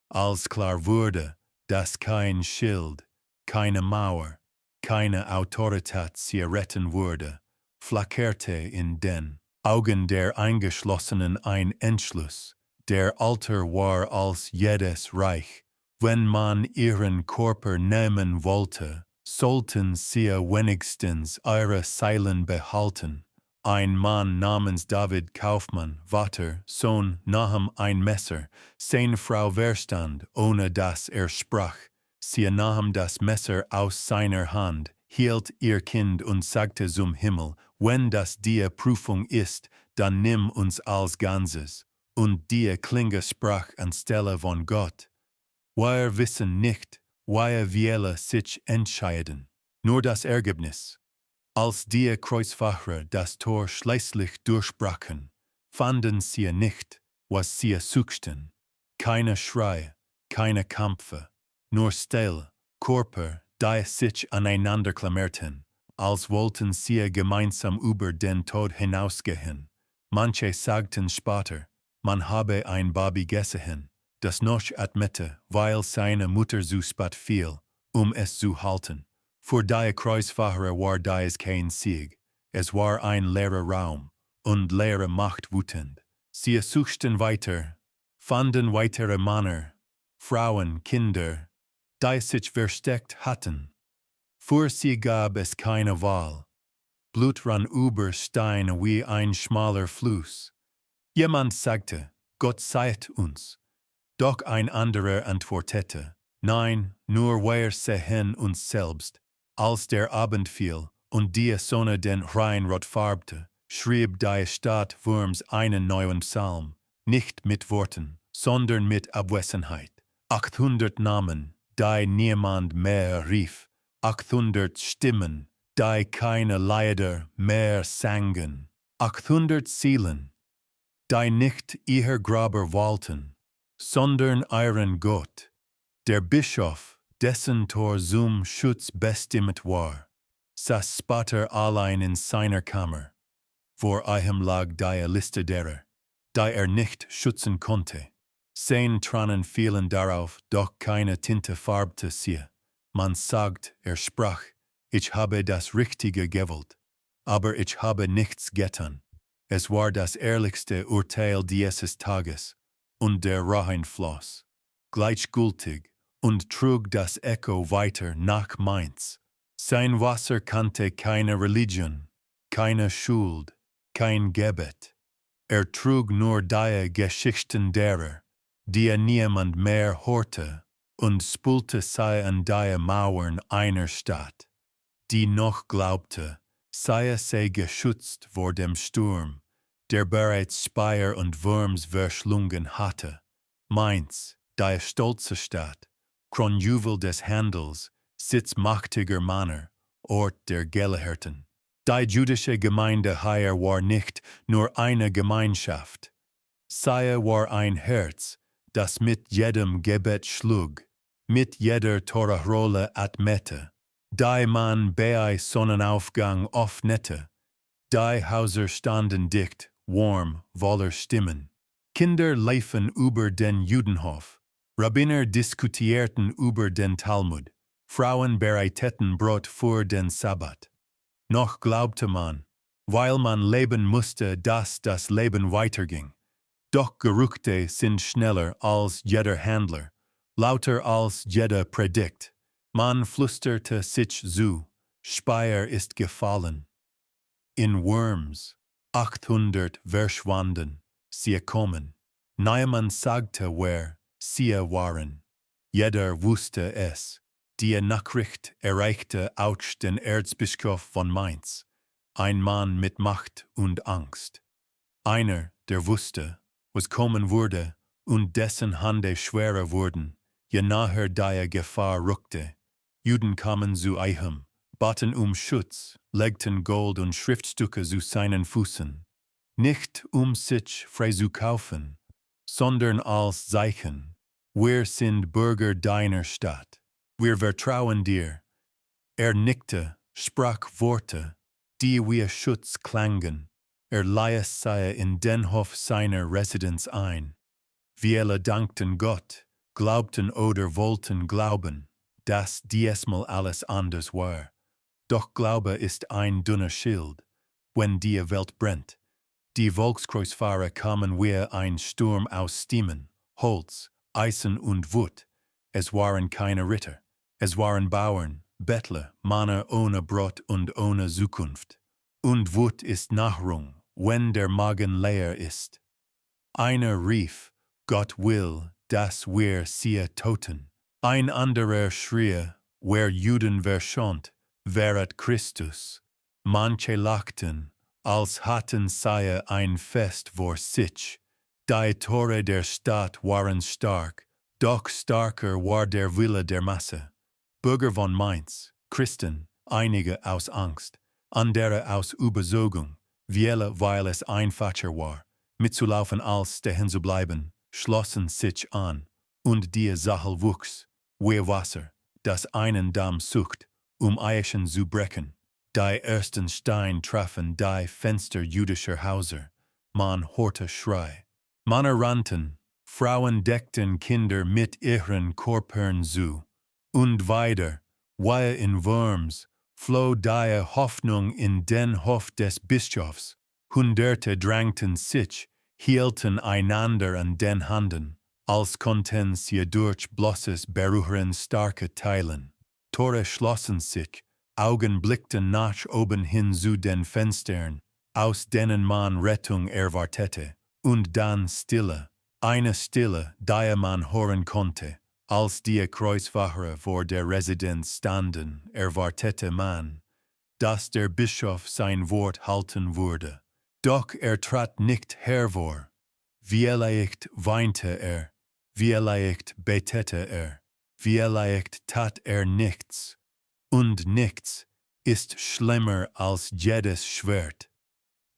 Als klar wurde, dass kein Schild, keine Mauer, keine Autorität sie retten würde, flackerte in den Augen der Eingeschlossenen ein Entschluss, der älter war als jedes Reich, Wenn man ihren Körper nehmen wollte, sollten sie wenigstens ihre Seilen behalten. Ein Mann namens David Kaufmann, Vater, Sohn, nahm ein Messer, seine Frau verstand, ohne dass er sprach. Sie nahm das Messer aus seiner Hand, hielt ihr Kind und sagte zum Himmel, wenn das die Prüfung ist, dann nimm uns als Ganzes. Und die Klinge sprach anstelle von Gott. Wir wissen nicht, wie wir sich entscheiden. Nur das Ergebnis. Als die Kreuzfahrer das Tor schließlich durchbrachen, fanden sie nicht, was sie suchten. Keine Schreie, keine Kämpfe, nur Stille, Körper, die sich aneinander klammerten, als wollten sie gemeinsam über den Tod hinausgehen. Manche sagten später, man habe ein Baby gesehen, das noch atmete, weil seine Mutter zu spät fiel, es zu halten. Für die Kreuzfahrer war dies kein Sieg, es war ein leerer Raum, und leere Macht wütend. Sie suchten weiter, fanden weitere Männer, Frauen, Kinder, die sich versteckt hatten. Für sie gab es keine Wahl. Blut rann über Steine wie ein schmaler Fluss. Jemand sagte, Gott seid uns. Doch ein anderer antwortete, nein, nur wir sehen uns selbst. Als der Abend fiel und die Sonne den Rhein rot färbte, schrieb die Stadt Worms einen neuen Psalm, nicht mit Worten, sondern mit Abwesenheit. 800 Namen, die niemand mehr rief, 800 Stimmen, die keine Lieder mehr sangen, 800 Seelen, die nicht ihr Graber wollten, sondern ihren Gott, der Bischof, dessen Tor zum Schutz bestimmt war, saß später allein in seiner Kammer. Vor ihm lag die Liste derer, die nicht schützen konnte. 10 Tränen fielen darauf, doch keine Tinte färbte sie. Man sagt, sprach, ich habe das Richtige gewollt, aber ich habe nichts getan. Es war das ehrlichste Urteil dieses Tages, und der Rhein floss, gleichgültig, und trug das Echo weiter nach Mainz. Sein Wasser kannte keine Religion, keine Schuld, kein Gebet. Trug nur die Geschichten derer, die niemand mehr hörte, und spülte sie an die Mauern einer Stadt, die noch glaubte, sei sie geschützt vor dem Sturm, der bereits Speyer und Worms verschlungen hatte. Mainz, die stolze Stadt, Kronjuwel des Handels, Sitz machtiger Männer, Ort der Gelehrten. Die jüdische Gemeinde hier war nicht nur eine Gemeinschaft. Sie war ein Herz, das mit jedem Gebet schlug, mit jeder Torahrolle atmete, die man bei Sonnenaufgang öffnete. Die Häuser standen dicht, warm, voller Stimmen. Kinder liefen über den Judenhof. Rabbiner diskutierten über den Talmud. Frauen bereiteten Brot für den Sabbat. Noch glaubte man, weil man leben musste, dass das Leben weiterging. Doch Gerüchte sind schneller als jeder Handler, lauter als jeder Predigt. Man flüsterte sich zu, Speyer ist gefallen. In Worms, 800 verschwanden, sie kommen. Niemand sagte, wer sie waren. Jeder wusste es. Die Nachricht erreichte auch den Erzbischof von Mainz, ein Mann mit Macht und Angst. Einer, der wusste, was kommen würde und dessen Hände schwerer wurden, je näher die Gefahr rückte. Juden kamen zu ihm, baten Schutz, legten Gold und Schriftstücke zu seinen Füßen, nicht sich frei zu kaufen, sondern als Zeichen, wir sind Bürger deiner Stadt, wir vertrauen dir. Nickte, sprach Worte, die wie Schutz klangen, ließ sie in den Hof seiner Residenz ein. Wir dankten Gott, glaubten oder wollten glauben, dass diesmal alles anders war. Doch Glaube ist ein dünner Schild, wenn die Welt brennt. Die Volkskreuzfahrer kamen wie ein Sturm aus Stimmen, Holz, Eisen und Wut. es waren keine Ritter, es waren Bauern, Bettler, Männer ohne Brot und ohne Zukunft. Und Wut ist Nahrung, wenn der Magen leer ist. Einer rief, Gott will, dass wir sie toten. Ein anderer schrie, wer Juden verschont, wäret Christus. Manche lachten, als hatten sie ein Fest vor sich. Die Tore der Stadt waren stark, doch starker war der Wille der Masse. Bürger von Mainz, Christen, einige aus Angst, andere aus Überzeugung, viele weil es einfacher war, mitzulaufen als stehen zu bleiben, schlossen sich an, und die Sache wuchs, wie Wasser, das einen Damm sucht, Eichen zu brechen. Die ersten Stein trafen die Fenster jüdischer Häuser, man hörte Schrei. Männer rannten, Frauen deckten Kinder mit ihren Körpern zu. Und weiter, wie in Worms, floh die Hoffnung in den Hof des Bischofs. Hunderte drängten sich, hielten einander an den Händen, als konnten sie durch bloßes Berühren starke teilen. Tore schlossen sich, Augen blickten nach oben hin zu den Fenstern, aus denen man Rettung erwartete, und dann Stille, eine Stille, die man hören konnte. Als die Kreuzfahrer vor der Residenz standen, erwartete man, dass der Bischof sein Wort halten würde. Doch trat nicht hervor. Vielleicht weinte vielleicht betete vielleicht tat nichts. Und nichts ist schlimmer als jedes Schwert.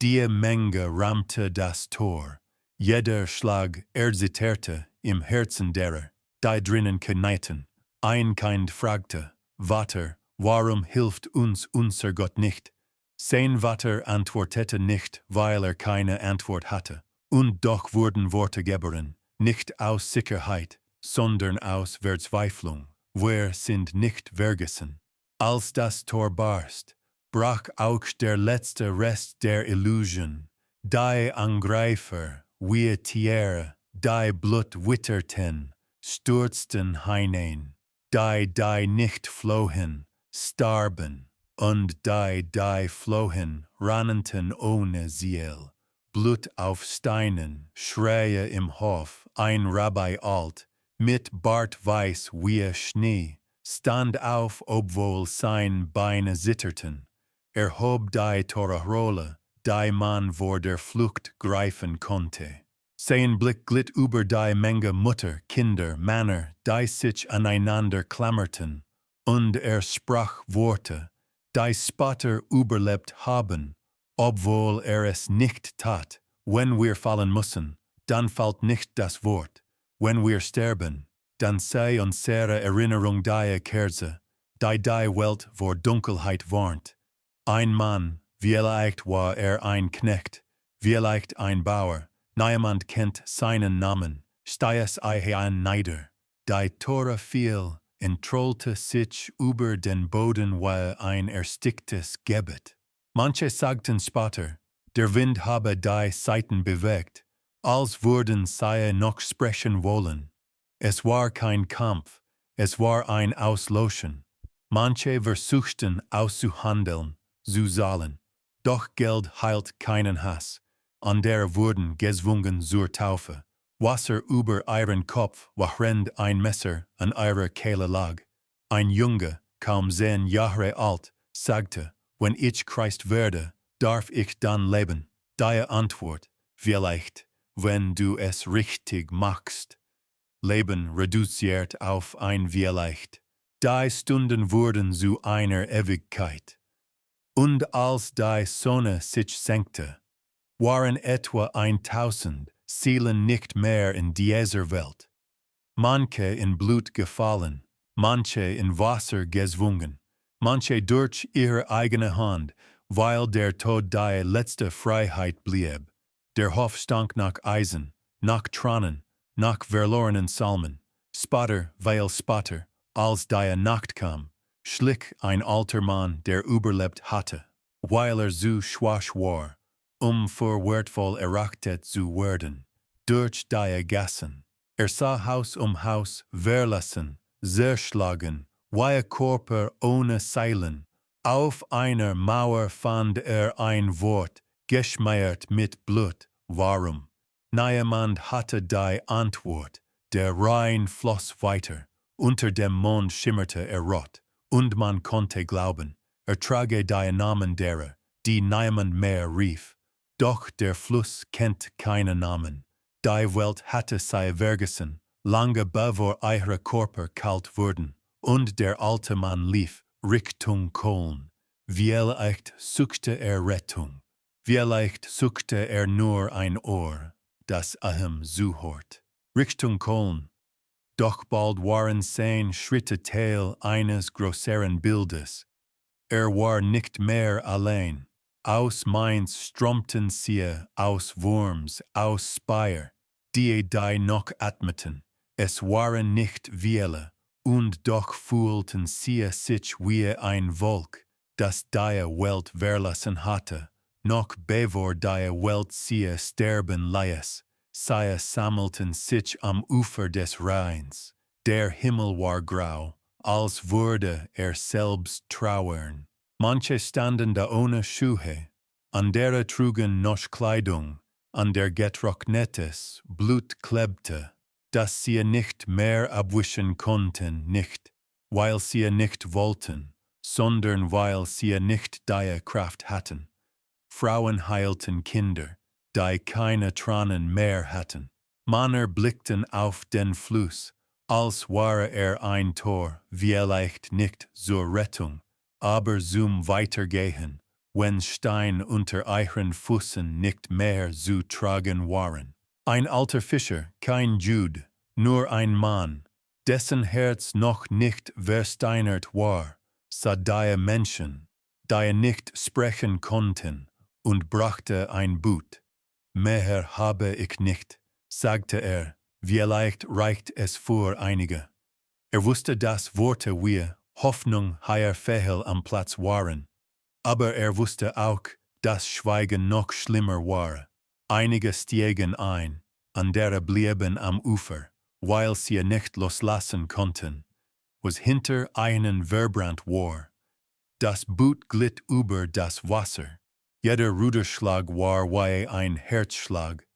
Die Menge rammte das Tor. Jeder Schlag erzitterte im Herzen derer, die drinnen knieten. Ein Kind fragte, Vater, warum hilft uns unser Gott nicht? Sein Vater antwortete nicht, weil keine Antwort hatte. Und doch wurden Worte geboren, nicht aus Sicherheit, sondern aus Verzweiflung. Wir sind nicht vergessen. Als das Tor barst, brach auch der letzte Rest der Illusion. Die Angreifer, wie Tiere, die Blut witterten, stürzten hinein. Die nicht flohen, starben, und die flohen, rannten ohne Ziel. Blut auf Steinen, Schreie im Hof, ein Rabbi alt, mit Bart weiß wie Schnee, stand auf, obwohl sein Beine zitterten. Hob die Torahrolle, die man vor der Flucht greifen konnte. Sein Blick glitt über die Menge Mutter, Kinder, Männer, die sich aneinander klammerten, und sprach Worte, die Spotter überlebt haben, obwohl es nicht tat. Wenn wir fallen müssen, dann fällt nicht das Wort. Wenn wir sterben, dann sei unsere Erinnerung die Kerze, die Welt vor Dunkelheit warnt. Ein Mann, vielleicht war ein Knecht, vielleicht ein Bauer, niemand kennt seinen Namen, stieß ein nieder. Die Tore fiel, entrollte sich über den Boden wie ein ersticktes Gebet. Manche sagten später, der Wind habe die Seiten bewegt, als würden sie noch sprechen wollen. Es war kein Kampf, es war ein Auslöschen. Manche versuchten auszuhandeln, zu zahlen. Doch Geld heilt keinen Hass. Andere wurden gezwungen zur Taufe. Wasser über euren Kopf, während ein Messer an eurer Kehle lag. Ein Junge, kaum 10 Jahre alt, sagte, wenn ich Christ werde, darf ich dann leben. Die Antwort, vielleicht, wenn du es richtig machst. Leben reduziert auf ein Vielleicht. Die Stunden wurden zu einer Ewigkeit. Und als die Sonne sich senkte, waren etwa 1000 Seelen nicht mehr in dieser Welt. Manche in Blut gefallen, manche in Wasser gezwungen, manche durch ihre eigene Hand, weil der Tod die letzte Freiheit blieb. Der Hof stank nach Eisen, nach Tränen, nach verlorenen Psalmen. Spatter, weil Spatter, als die Nacht kam, schlich ein alter Mann, der überlebt hatte, weil so schwach war, für wertvoll erachtet zu werden, durch die Gassen. Sah Haus Haus verlassen, zerschlagen, wie Körper ohne Seilen. Auf einer Mauer fand ein Wort, geschmeiert mit Blut. Warum? Niemand hatte die Antwort. Der Rhein floss weiter. Unter dem Mond schimmerte rot. Und man konnte glauben, trage die Namen derer, die niemand mehr rief. Doch der Fluss kennt keine Namen. Die Welt hatte sie vergessen, lange bevor ihre Körper kalt wurden. Und der alte Mann lief Richtung Köln. Vielleicht suchte Rettung. Vielleicht suchte nur ein Ohr, das ihm zuhört. Richtung Köln. Doch bald waren 10 Schritte Teil eines größeren Bildes. War nicht mehr allein. Aus Mainz strömten sie, aus Worms, aus Speyer, die noch atmeten. Es waren nicht viele, und doch fühlten sie sich wie ein Volk, das die Welt verlassen hatte. Noch bevor die Welt sie sterben ließ, sie sammelten sich am Ufer des Rheins. Der Himmel war grau, als würde selbst trauern. Manche standen da ohne Schuhe, andere trugen noch Kleidung, an der getrocknetes Blut klebte, das sie nicht mehr abwischen konnten, nicht, weil sie nicht wollten, sondern weil sie nicht die Kraft hatten. Frauen heilten Kinder, die keine Tränen mehr hatten. Männer blickten auf den Fluss, als wäre ein Tor, vielleicht nicht zur Rettung, aber zum Weitergehen, wenn Stein unter ihren Füßen nicht mehr zu tragen waren. Ein alter Fischer, kein Jude, nur ein Mann, dessen Herz noch nicht versteinert war, sah die Menschen, die nicht sprechen konnten, und brachte ein Boot. Mehr habe ich nicht, sagte vielleicht reicht es für einige. Wusste, dass Worte wie Hoffnung fehl am Platz waren. Aber wusste auch, dass Schweigen noch schlimmer war. Einige stiegen ein, andere blieben am Ufer, weil sie nicht loslassen konnten, was hinter ihnen verbrannt war. Das Boot glitt über das Wasser. Jeder Ruderschlag war wie ein Herzschlag,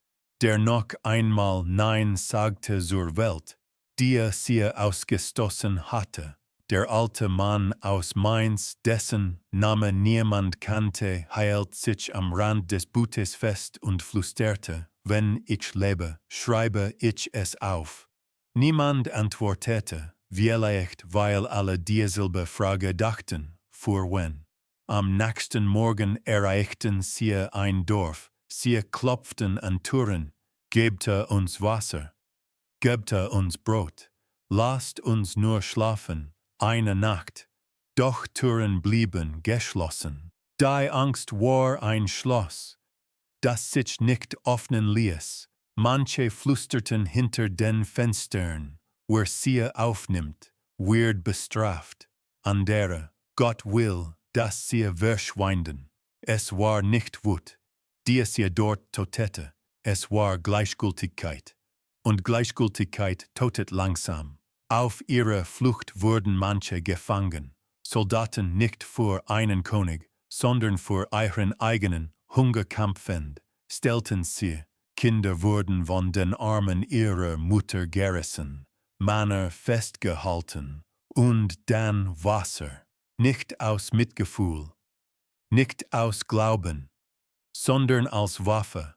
der noch einmal Nein sagte zur Welt, die sie ausgestoßen hatte. Der alte Mann aus Mainz, dessen Name niemand kannte, hielt sich am Rand des Bootes fest und flüsterte, wenn ich lebe, schreibe ich es auf. Niemand antwortete, vielleicht weil alle dieselbe Frage dachten, für wenn. Am nächsten Morgen erreichten sie ein Dorf, sie klopften an Türen, gebte uns Wasser, gebte uns Brot, lasst uns nur schlafen, eine Nacht, doch Türen blieben geschlossen. Die Angst war ein Schloss, das sich nicht öffnen ließ. Manche flüsterten hinter den Fenstern, wer sie aufnimmt, wird bestraft. Andere, Gott will, dass sie verschwinden. Es war nicht Wut, die sie dort tötete, es war Gleichgültigkeit. Und Gleichgültigkeit tötet langsam. Auf ihrer Flucht wurden manche gefangen, Soldaten nicht für einen König, sondern für ihren eigenen Hunger kämpfend, stellten sie, Kinder wurden von den Armen ihrer Mutter gerissen, Männer festgehalten, und dann Wasser. Nicht aus Mitgefühl, nicht aus Glauben, sondern als Waffe.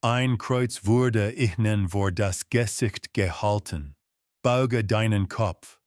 Ein Kreuz wurde ihnen vor das Gesicht gehalten. Beuge deinen Kopf,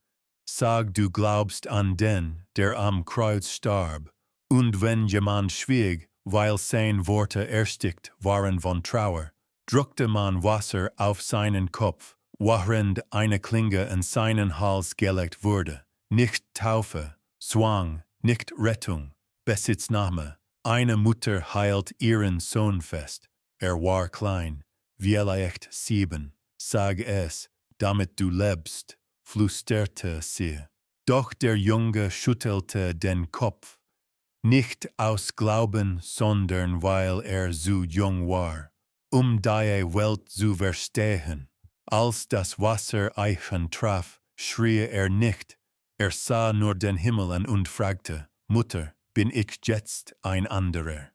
sag du glaubst an den, der am Kreuz starb. Und wenn jemand schwieg, weil seine Worte erstickt waren von Trauer, drückte man Wasser auf seinen Kopf, während eine Klinge in seinen Hals gelegt wurde. Nicht Taufe, Zwang, nicht Rettung, Besitznahme. Eine Mutter heilt ihren Sohn fest. War klein, vielleicht 7. Sag es, damit du lebst, flüsterte sie. Doch der Junge schüttelte den Kopf. Nicht aus Glauben, sondern weil zu jung war, die Welt zu verstehen. Als das Wasser ihn traf, schrie nicht, sah nur den Himmel an und fragte, Mutter, bin ich jetzt ein anderer?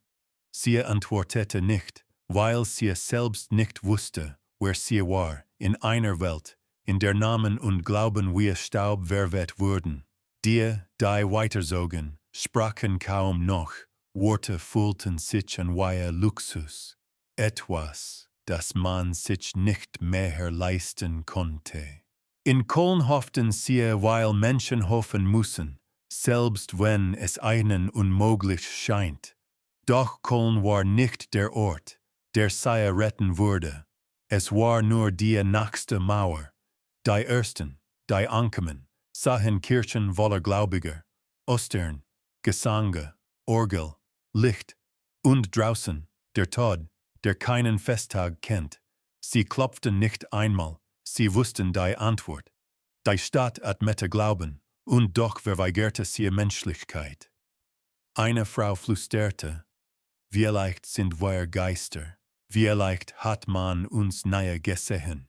Sie antwortete nicht, weil sie selbst nicht wusste, wer sie war, in einer Welt, in der Namen und Glauben wie Staub verweht wurden. Die weiterzogen, sprachen kaum noch, Worte fühlten sich an wie Luxus, etwas, das man sich nicht mehr leisten konnte. In Köln hofften sie, weil Menschen hoffen müssen, selbst wenn es ihnen unmöglich scheint. Doch Köln war nicht der Ort, der sie retten würde. Es war nur die nächste Mauer. Die Ersten, die ankamen, sahen Kirchen voller Gläubiger, Ostern, Gesange, Orgel, Licht, und draußen, der Tod, der keinen Festtag kennt. Sie klopften nicht einmal, sie wussten die Antwort. Die Stadt admette Glauben, und doch verweigerte sie Menschlichkeit. Eine Frau flüsterte, vielleicht sind wir Geister, vielleicht hat man uns nahe gesehen.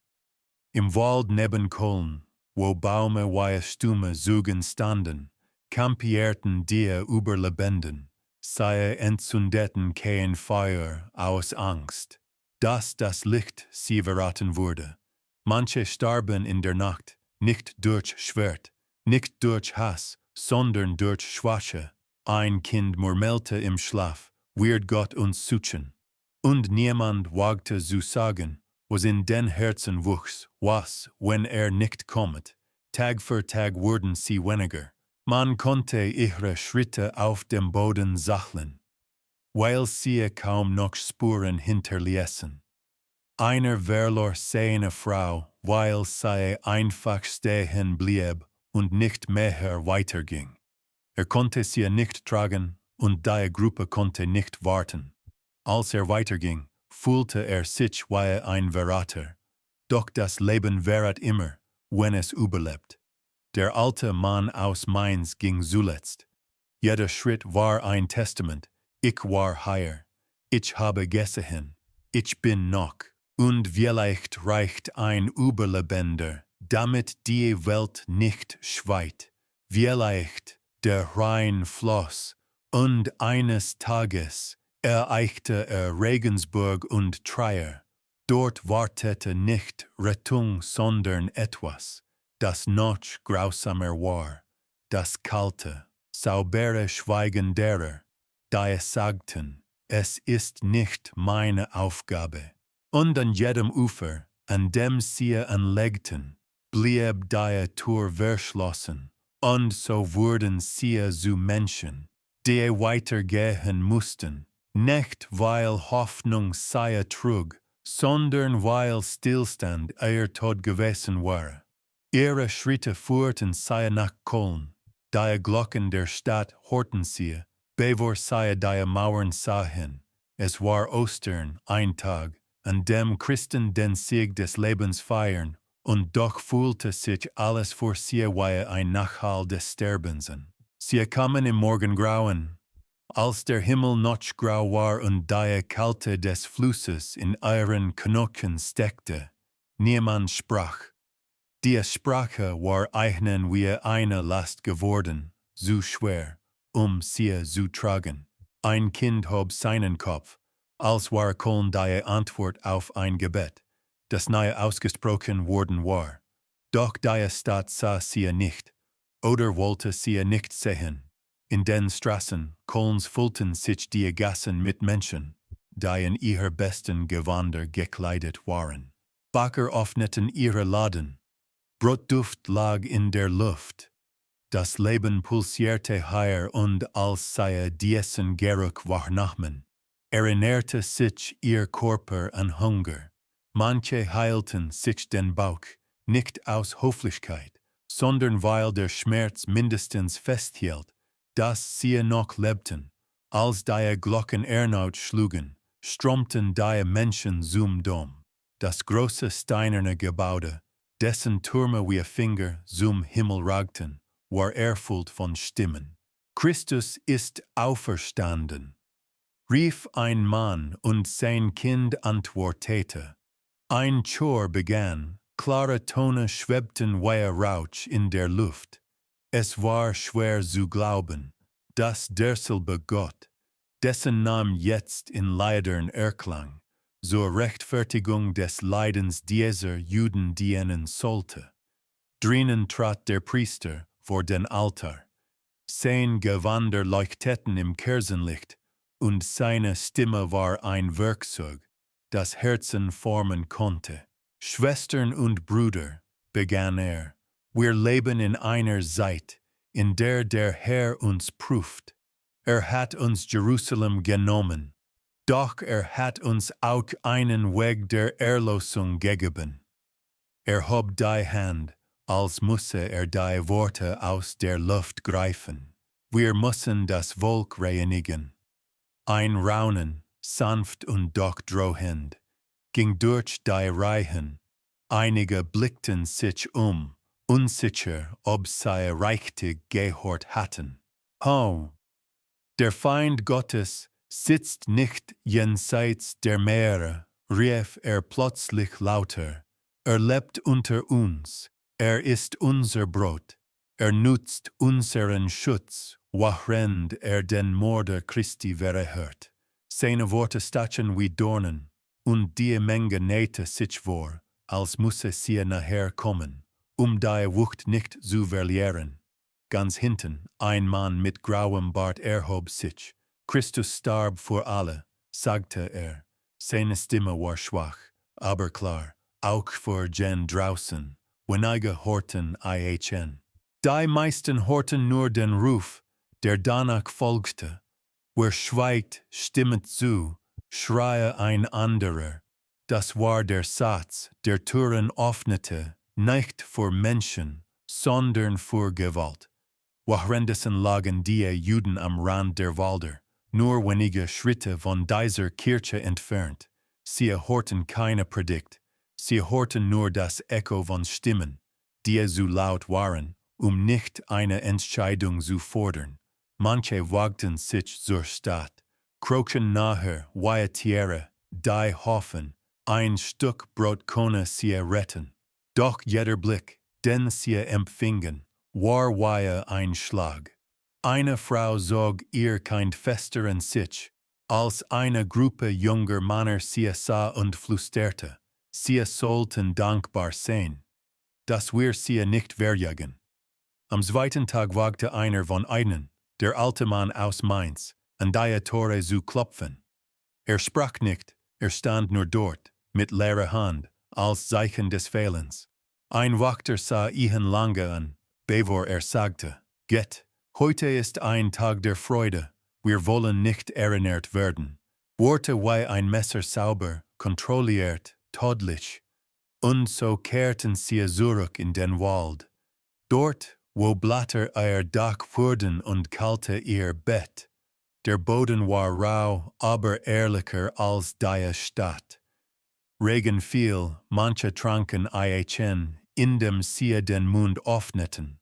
Im Wald neben Köln, wo Bäume wie Stumme Zügen standen, campierten die Überlebenden. Sie entzündeten kein Feuer aus Angst, dass das Licht sie verraten würde. Manche starben in der Nacht, nicht durch Schwert, nicht durch Hass, sondern durch Schwache. Ein Kind murmelte im Schlaf, wird Gott uns suchen. Und niemand wagte zu sagen, was in den Herzen wuchs, was, wenn nicht kommt. Tag für Tag wurden sie weniger. Man konnte ihre Schritte auf dem Boden sacheln, weil sie kaum noch Spuren hinterließen. Einer verlor seine Frau, weil sie einfach stehen blieb und nicht mehr weiterging. Konnte sie nicht tragen und die Gruppe konnte nicht warten. Als weiterging, fühlte sich wie ein Verräter. Doch das Leben währt immer, wenn es überlebt. Der alte Mann aus Mainz ging zuletzt. Jeder Schritt war ein Testament. Ich war hier. Ich habe gesehen. Ich bin noch. Und vielleicht reicht ein Überlebender, damit die Welt nicht schweigt. Vielleicht der Rhein floss, und eines Tages erreichte Regensburg und Trier. Dort wartete nicht Rettung, sondern etwas, das noch grausamer war, das kalte, saubere Schweigen derer, die sagten, es ist nicht meine Aufgabe. Und an jedem Ufer, an dem sie anlegten, blieb die Tür verschlossen, und so wurden sie zu Menschen, die weitergehen mussten, nicht weil Hoffnung sie trug, sondern weil Stillstand ihr Tod gewesen war. Ihre Schritte führten sie nach Köln, die Glocken der Stadt horten sie, bevor sie die Mauern sahen. Es war Ostern, ein Tag, an dem Christen den Sieg des Lebens feiern, und doch fühlte sich alles für sie wie ein Nachhall des Sterbens an. Sie kamen im Morgengrauen, als der Himmel noch grau war und die Kälte des Flusses in ihren Knochen steckte. Niemand sprach. Die Sprache war ihnen wie eine Last geworden, zu schwer, sie zu tragen. Ein Kind hob seinen Kopf, als war Köln die Antwort auf ein Gebet, das nahe ausgesprochen worden war. Doch die Stadt sah sie nicht, oder wollte sie nicht sehen. In den Straßen Kölns füllten sich die Gassen mit Menschen, die in ihr besten Gewänder gekleidet waren. Bäcker öffneten ihre Laden. Brotduft lag in der Luft. Das Leben pulsierte hier, und als sie diesen Geruch wahrnahmen, erinnerte sich ihr Körper an Hunger. Manche heilten sich den Bauch, nicht aus Höflichkeit, sondern weil der Schmerz mindestens festhielt, dass sie noch lebten. Als die Glocken erneut schlugen, strömten die Menschen zum Dom, das große steinerne Gebäude, dessen Türme wie Finger zum Himmel ragten, war erfüllt von Stimmen. Christus ist auferstanden, rief ein Mann, und sein Kind antwortete. Ein Chor begann, klare Tone schwebten weier Rauch in der Luft. Es war schwer zu glauben, dass derselbe Gott, dessen Name jetzt in Leidern erklang, zur Rechtfertigung des Leidens dieser Juden dienen sollte. Drinnen trat der Priester vor den Altar. Sein Gewänder leuchteten im Kerzenlicht, und seine Stimme war ein Werkzeug, das Herzen formen konnte. Schwestern und Brüder, begann er, wir leben in einer Zeit, in der der Herr uns prüft. Hat uns Jerusalem genommen, doch hat uns auch einen Weg der Erlösung gegeben. Hob die Hand, als müsse die Worte aus der Luft greifen. Wir müssen das Volk reinigen. Ein Raunen, sanft und doch drohend, ging durch die Reihen. Einige blickten sich unsicher, ob sie richtig gehört hatten. Oh! Der Feind Gottes sitzt nicht jenseits der Meere, rief plötzlich lauter. Lebt unter uns, ist unser Brot, nutzt unseren Schutz, während den Morde Christi verhört. Seine Worte stachen wie Dornen, und die Menge nähte sich vor, als müsse sie nachher kommen, die Wucht nicht zu verlieren. Ganz hinten, ein Mann mit grauem Bart erhob sich. Christus starb für alle, sagte Seine Stimme war schwach, aber klar, auch für den draußen. Wenige horten ihn. Die meisten horten nur den Ruf, der danach folgte. Wer schweigt, stimmet zu, schreie ein anderer. Das war der Satz, der Türen öffnete, nicht für Menschen, sondern für Gewalt. Währenddessen lagen die Juden am Rand der Wälder, nur wenige Schritte von dieser Kirche entfernt. Sie horten keine Predigt, sie horten nur das Echo von Stimmen, die zu laut waren, nicht eine Entscheidung zu fordern. Manche wagten sich zur Stadt, krochen nachher wie Tiere, die hoffen, ein Stück Brot könne sie retten. Doch jeder Blick, den sie empfingen, war wie ein Schlag. Eine Frau zog ihr kein festeren sich, als eine Gruppe junger Männer sie sah und flüsterte, sie sollten dankbar sein, dass wir sie nicht verjagen. Am zweiten Tag wagte einer von ihnen, der alte Mann aus Mainz, an die Tore zu klopfen. Sprach nicht, stand nur dort, mit leerer Hand, als Zeichen des Fehlens. Ein Wächter sah ihn lange an, bevor sagte, geht, heute ist ein Tag der Freude, wir wollen nicht erinnert werden. Worte wie ein Messer sauber, kontrolliert, tödlich. Und so kehrten sie zurück in den Wald. Dort, wo Blätter ihr Dach wurden und kalte ihr Bett. Der Boden war rau, aber ehrlicher als die Stadt. Regen fiel, manche tranken ihn, indem sie den Mund öffneten.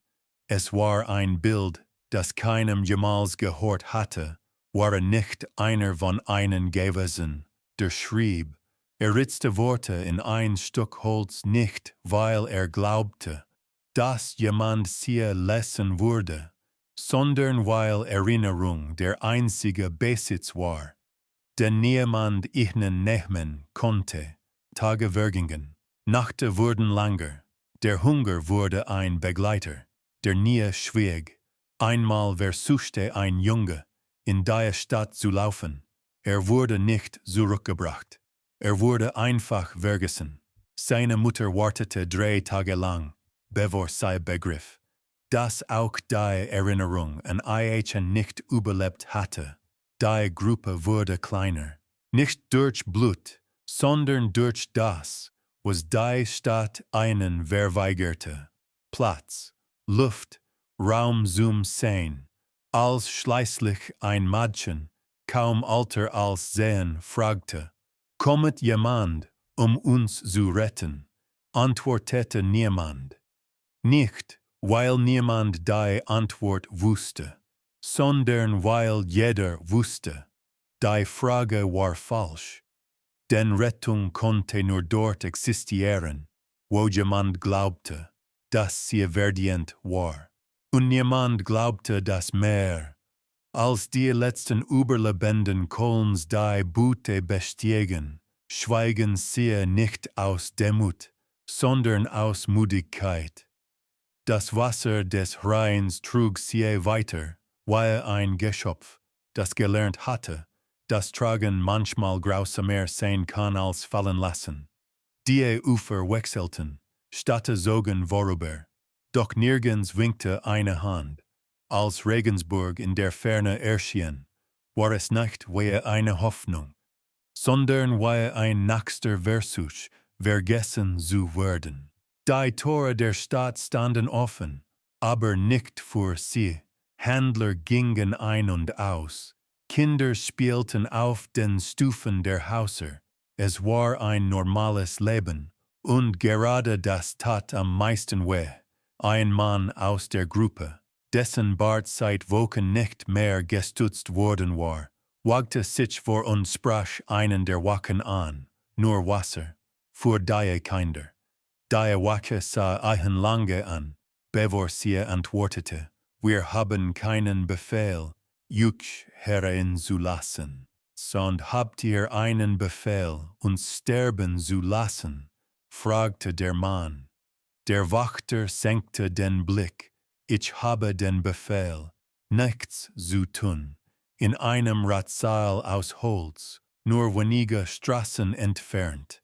Es war ein Bild, das keinem jemals gehört hatte, war nicht einer von ihnen gewesen, der schrieb, ritzte Worte in ein Stück Holz nicht, weil glaubte, dass jemand sie lesen würde, sondern weil Erinnerung der einzige Besitz war, den niemand ihnen nehmen konnte. Tage vergingen, Nächte wurden langer, der Hunger wurde ein Begleiter, der nie schwieg. Einmal versuchte ein Junge, in die Stadt zu laufen. Wurde nicht zurückgebracht. Wurde einfach vergessen. Seine Mutter wartete 3 Tage lang, bevor sie begriff, dass auch die Erinnerung an ihn nicht überlebt hatte. Die Gruppe wurde kleiner, nicht durch Blut, sondern durch das, was die Stadt ihnen verweigerte. Platz, Luft, Raum zum Sehen, als schließlich ein Mädchen, kaum älter als sehen, fragte, kommt jemand, uns zu retten? Antwortete niemand. Nicht, weil niemand die Antwort wusste, sondern weil jeder wusste, die Frage war falsch. Denn Rettung konnte nur dort existieren, wo jemand glaubte, dass sie verdient war. Und niemand glaubte das mehr, als die letzten Überlebenden Kölns die Butte bestiegen, schweigen sie nicht aus Demut, sondern aus Müdigkeit. Das Wasser des Rheins trug sie weiter, weil ein Geschöpf, das gelernt hatte, dass Tragen manchmal grausamer sein kann als fallen lassen. Die Ufer wechselten, Städte zogen vorüber, doch nirgends winkte eine Hand. Als Regensburg in der Ferne erschien, war es nicht wie eine Hoffnung, sondern wie ein nächster Versuch, vergessen zu werden. Die Tore der Stadt standen offen, aber nicht für sie. Händler gingen ein und aus. Kinder spielten auf den Stufen der Häuser. Es war ein normales Leben, und gerade das tat am meisten weh. Ein Mann aus der Gruppe, dessen Bart seit Wochen nicht mehr gestutzt worden war, wagte sich vor und sprach einen der Wachen an. Nur Wasser, für die Kinder. Die Wache sah ihn lange an, bevor sie antwortete, wir haben keinen Befehl, euch hereinzulassen. Sondern habt ihr einen Befehl, uns sterben zu lassen? Fragte der Mann. Der Wächter senkte den Blick, ich habe den Befehl, nichts zu tun. In einem Ratssaal aus Holz, nur wenige Straßen entfernt,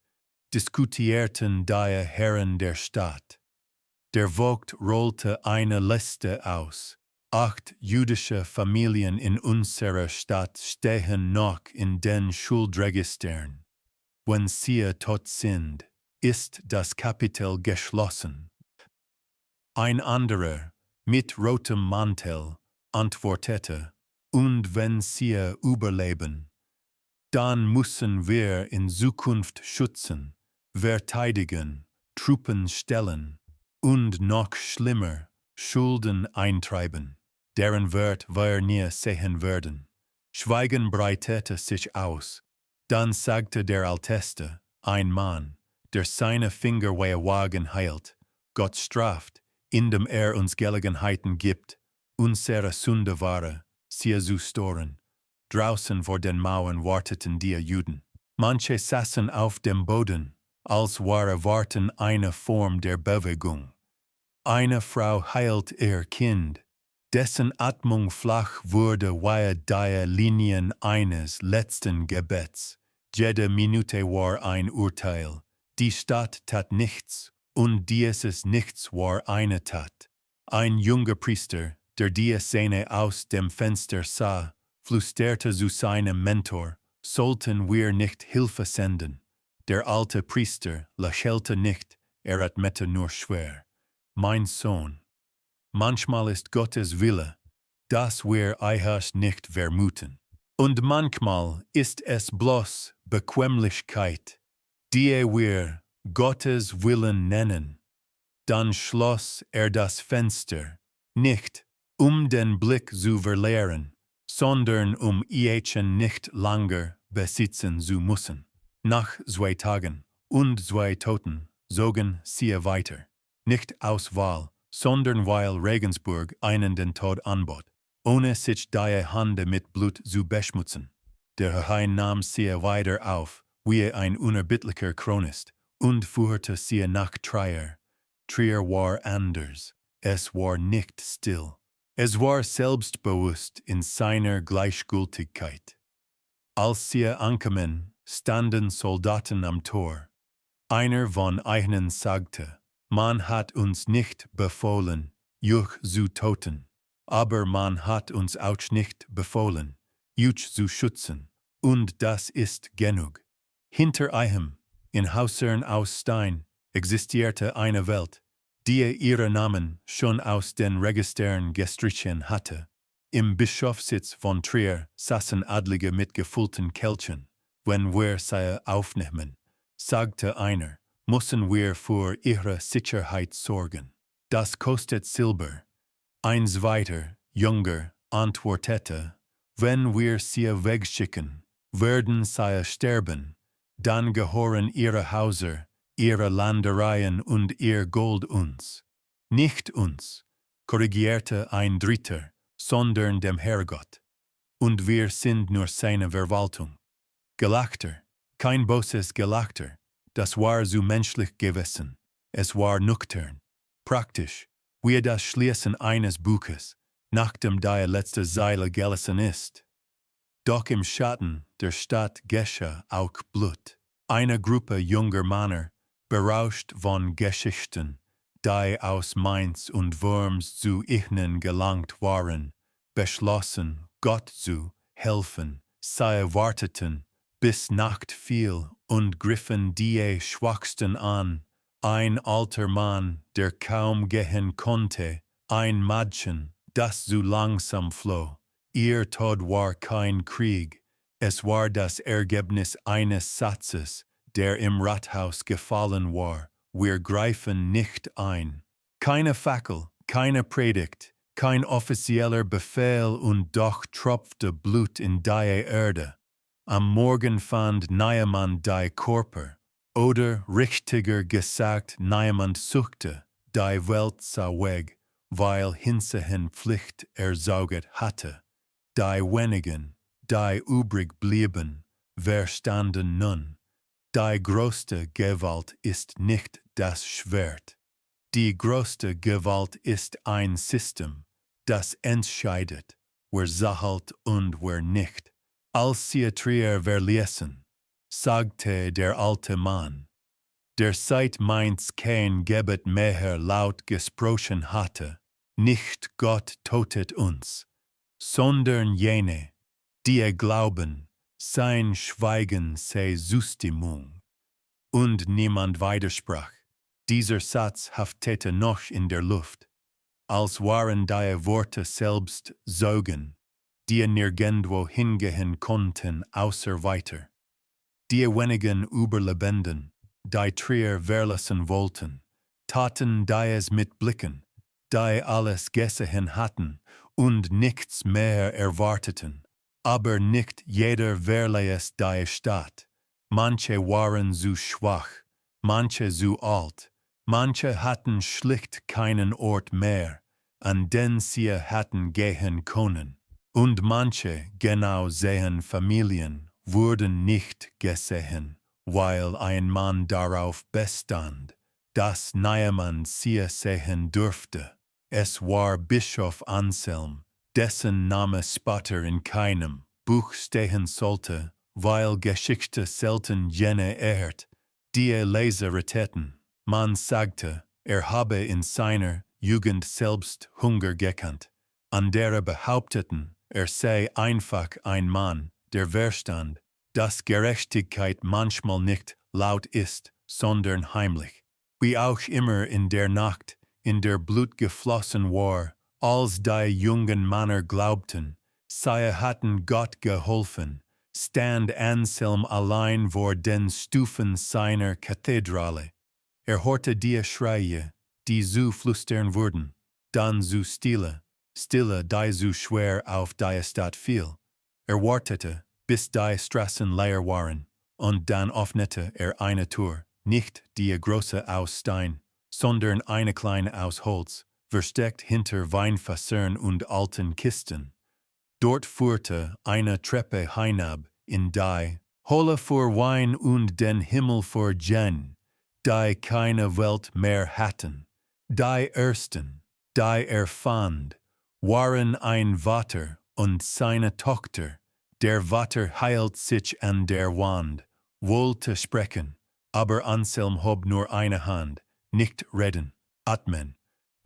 diskutierten die Herren der Stadt. Der Vogt rollte eine Liste aus. 8 jüdische Familien in unserer Stadt stehen noch in den Schuldregistern. Wenn sie tot sind, ist das Kapitel geschlossen. Ein anderer, mit rotem Mantel, antwortete, und wenn sie überleben, dann müssen wir in Zukunft schützen, verteidigen, Truppen stellen und noch schlimmer, Schulden eintreiben, deren Wert wir nie sehen werden. Schweigen breitete sich aus. Dann sagte der Älteste, ein Mann, der seine Finger wie Wagen heilt, Gott straft, indem uns Gelegenheiten gibt, unsere Sünde wahre, sie zu storen. Draußen vor den Mauern warteten die Juden. Manche saßen auf dem Boden, als wahre Warten eine Form der Bewegung. Eine Frau heilt ihr Kind, dessen Atmung flach wurde wie die Linien eines letzten Gebets. Jede Minute war ein Urteil. Die Stadt tat nichts, und dieses Nichts war eine Tat. Ein junger Priester, der die Szene aus dem Fenster sah, flüsterte zu seinem Mentor, sollten wir nicht Hilfe senden. Der alte Priester lächelte nicht, atmete nur schwer. Mein Sohn, manchmal ist Gottes Wille, dass wir euch nicht vermuten. Und manchmal ist es bloß Bequemlichkeit, die wir Gottes Willen nennen. Dann schloss das Fenster, nicht um den Blick zu verlieren, sondern ihn nicht länger besitzen zu müssen. Nach 2 Tagen und 2 Toten zogen sie weiter. Nicht aus Wahl, sondern weil Regensburg ihnen den Tod anbot, ohne sich die Hände mit Blut zu beschmutzen. Der Rhein nahm sie weiter auf, wie ein unerbittlicher Chronist, und führte sie nach Trier. Trier war anders, es war nicht still. Es war selbstbewusst in seiner Gleichgültigkeit. Als sie ankamen, standen Soldaten am Tor. Einer von ihnen sagte, man hat uns nicht befohlen, euch zu töten, aber man hat uns auch nicht befohlen, euch zu schützen, und das ist genug. Hinter ihm, in Häusern aus Stein, existierte eine Welt, die ihre Namen schon aus den Registern gestrichen hatte. Im Bischofssitz von Trier saßen Adlige mit gefüllten Kelchen. Wenn wir sie aufnehmen, sagte einer, müssen wir für ihre Sicherheit sorgen. Das kostet Silber. Ein zweiter, Jünger, antwortete, wenn wir sie wegschicken, werden sie sterben, dann gehören ihre Häuser ihre Landereien und ihr Gold uns. Nicht uns, korrigierte ein Dritter, sondern dem Herrgott. Und wir sind nur seine Verwaltung. Gelachter, kein böses Gelachter, das war so menschlich gewesen. Es war nüchtern, praktisch, wie das Schließen eines Buches, nachdem die letzte Zeile gelesen ist. Doch im Schatten der Stadt geschah auch Blut. Eine Gruppe junger Männer, berauscht von Geschichten, die aus Mainz und Worms zu ihnen gelangt waren, beschlossen, Gott zu helfen. Sie warteten, bis Nacht fiel und griffen die Schwachsten an, ein alter Mann, der kaum gehen konnte, ein Mädchen, das so langsam floh. Ihr Tod war kein Krieg, es war das Ergebnis eines Satzes, der im Rathaus gefallen war, wir greifen nicht ein. Keine Fackel, keine Predigt, kein offizieller Befehl und doch tropfte Blut in die Erde. Am Morgen fand niemand die Körper, oder richtiger gesagt, niemand suchte die Welt sah weg, weil hinterhin Pflicht ersauget hatte. Die wenigen, die übrig blieben, verstanden nun, die größte Gewalt ist nicht das Schwert. Die größte Gewalt ist ein System, das entscheidet, wer zahlt und wer nicht. Als sie Trier verließen, sagte der alte Mann, der seit Mainz kein Gebet mehr laut gesprochen hatte, nicht Gott tötet uns, sondern jene, die glauben, sein Schweigen sei Zustimmung. Und niemand widersprach. Dieser Satz haftete noch in der Luft, als waren die Worte selbst Saugen, die nirgendwo hingehen konnten außer weiter. Die wenigen Überlebenden, die Trier verlassen wollten, taten dies mit Blicken, die alles gesehen hatten und nichts mehr erwarteten. Aber nicht jeder verließ die Stadt. Manche waren so schwach, manche so alt, manche hatten schlicht keinen Ort mehr, an den sie hätten gehen können. Und manche, genau sehen Familien, wurden nicht gesehen, weil ein Mann darauf bestand, dass niemand sie sehen durfte. Es war Bischof Anselm, dessen Name später in keinem Buch stehen sollte, weil Geschichte selten jene ehrt, die Leser täten. Man sagte, habe in seiner Jugend selbst Hunger gekannt. Andere behaupteten, sei einfach ein Mann, der verstand, dass Gerechtigkeit manchmal nicht laut ist, sondern heimlich. Wie auch immer in der Nacht, in der Blut geflossen war, als die jungen Männer glaubten, sie hatten Gott geholfen, stand Anselm allein vor den Stufen seiner Kathedrale. Hörte die Schreie, die so flüstern wurden, dann so Stille, die so schwer auf die Stadt fiel. Wartete, bis die Straßen leer waren, und dann öffnete eine Tür, nicht die große aus Stein, sondern eine kleine aus Holz, versteckt hinter Weinfässern und alten Kisten. Dort führte eine Treppe hinab in die Hölle vor Wein und den Himmel vor Gen, die keine Welt mehr hatten. Die Ersten, die fand, waren ein Vater und seine Tochter. Der Vater heilt sich an der Wand, wollte sprechen, aber Anselm hob nur eine Hand, nicht reden, atmen.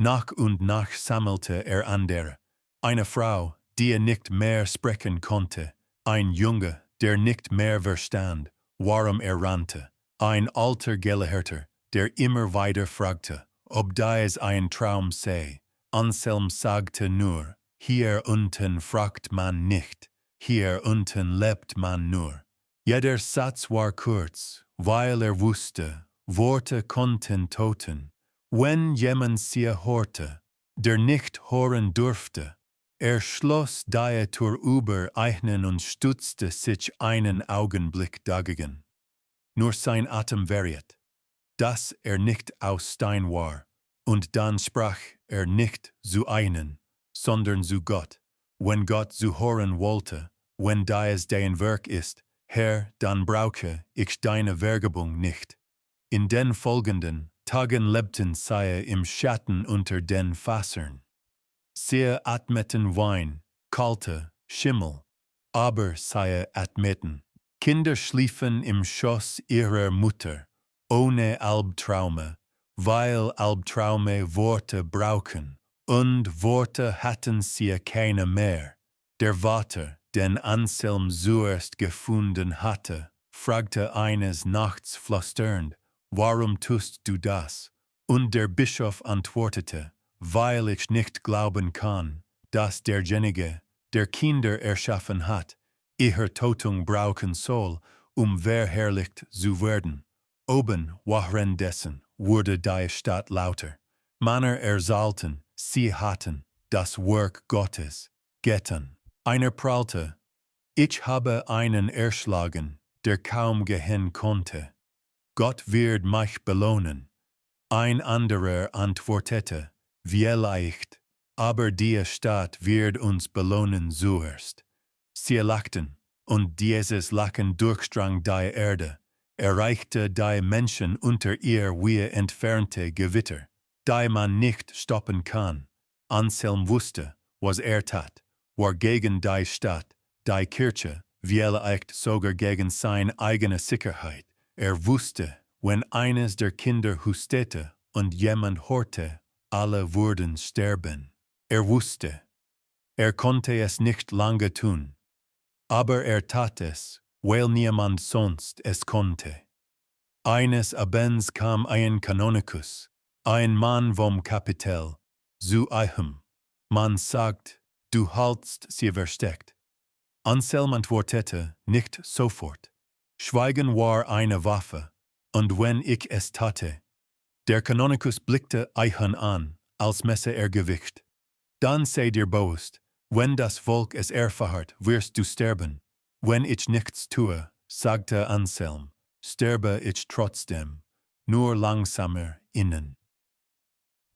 Nach und nach sammelte andere. Eine Frau, die nicht mehr sprechen konnte, ein Junge, der nicht mehr verstand, warum rannte, ein alter Gelehrter, der immer weiter fragte, ob dies ein Traum sei. Anselm sagte nur, hier unten fragt man nicht, hier unten lebt man nur. Jeder Satz war kurz, weil wusste, Worte konnten töten. Wenn jemand sie hörte, der nicht hören durfte, schloss die Tür über einen und stützte sich einen Augenblick dagegen. Nur sein Atem variiert. dass nicht aus Stein war, und dann sprach nicht zu einen, sondern zu Gott, wenn Gott zu hören wollte, wenn dies dein Werk ist, Herr, dann brauche ich deine Vergebung nicht. In den folgenden Tagen lebten sie im Schatten unter den Fassern. Sie atmeten Wein, kalte Schimmel, aber sie atmeten. Kinder schliefen im Schoß ihrer Mutter, ohne Albtraume, weil Albtraume Worte brauchen, und Worte hatten sie keine mehr. Der Vater, den Anselm zuerst gefunden hatte, fragte eines Nachts flüsternd, warum tust du das? Und der Bischof antwortete, weil ich nicht glauben kann, dass derjenige, der Kinder erschaffen hat, ihre Tötung brauchen soll, verherrlicht zu werden. Oben währenddessen wurde die Stadt lauter. Männer erzahlten, sie hatten das Werk Gottes getan. Einer prahlte, ich habe einen erschlagen, der kaum gehen konnte. Gott wird mich belohnen. Ein anderer antwortete, vielleicht, aber die Stadt wird uns belohnen zuerst. Sie lachten, und dieses Lachen durchdrang die Erde, erreichte die Menschen unter ihr wie entfernte Gewitter, die man nicht stoppen kann. Anselm wusste, was tat, war gegen die Stadt, die Kirche, vielleicht sogar gegen seine eigene Sicherheit. Wusste, wenn eines der Kinder hustete und jemand hörte, alle würden sterben. Wusste, konnte es nicht lange tun. Aber tat es, weil niemand sonst es konnte. Eines Abends kam ein Kanonikus, ein Mann vom Kapitel, zu ihm. Man sagt, du haltst sie versteckt. Anselm antwortete nicht sofort. Schweigen war eine Waffe, und wenn ich es tate. Der Kanonikus blickte ihn an, als messe Gewicht. Dann sei dir bewusst, wenn das Volk es erfahrt, wirst du sterben. Wenn ich nichts tue, sagte Anselm, sterbe ich trotzdem, nur langsamer innen.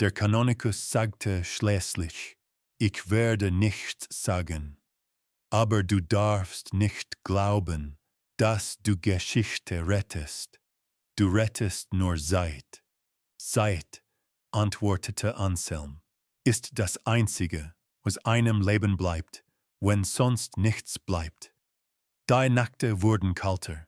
Der Kanonikus sagte schließlich, ich werde nichts sagen, aber du darfst nicht glauben, dass du Geschichte rettest. Du rettest nur Zeit. Zeit, antwortete Anselm, ist das Einzige, was einem Leben bleibt, wenn sonst nichts bleibt. Die Nächte wurden kalter,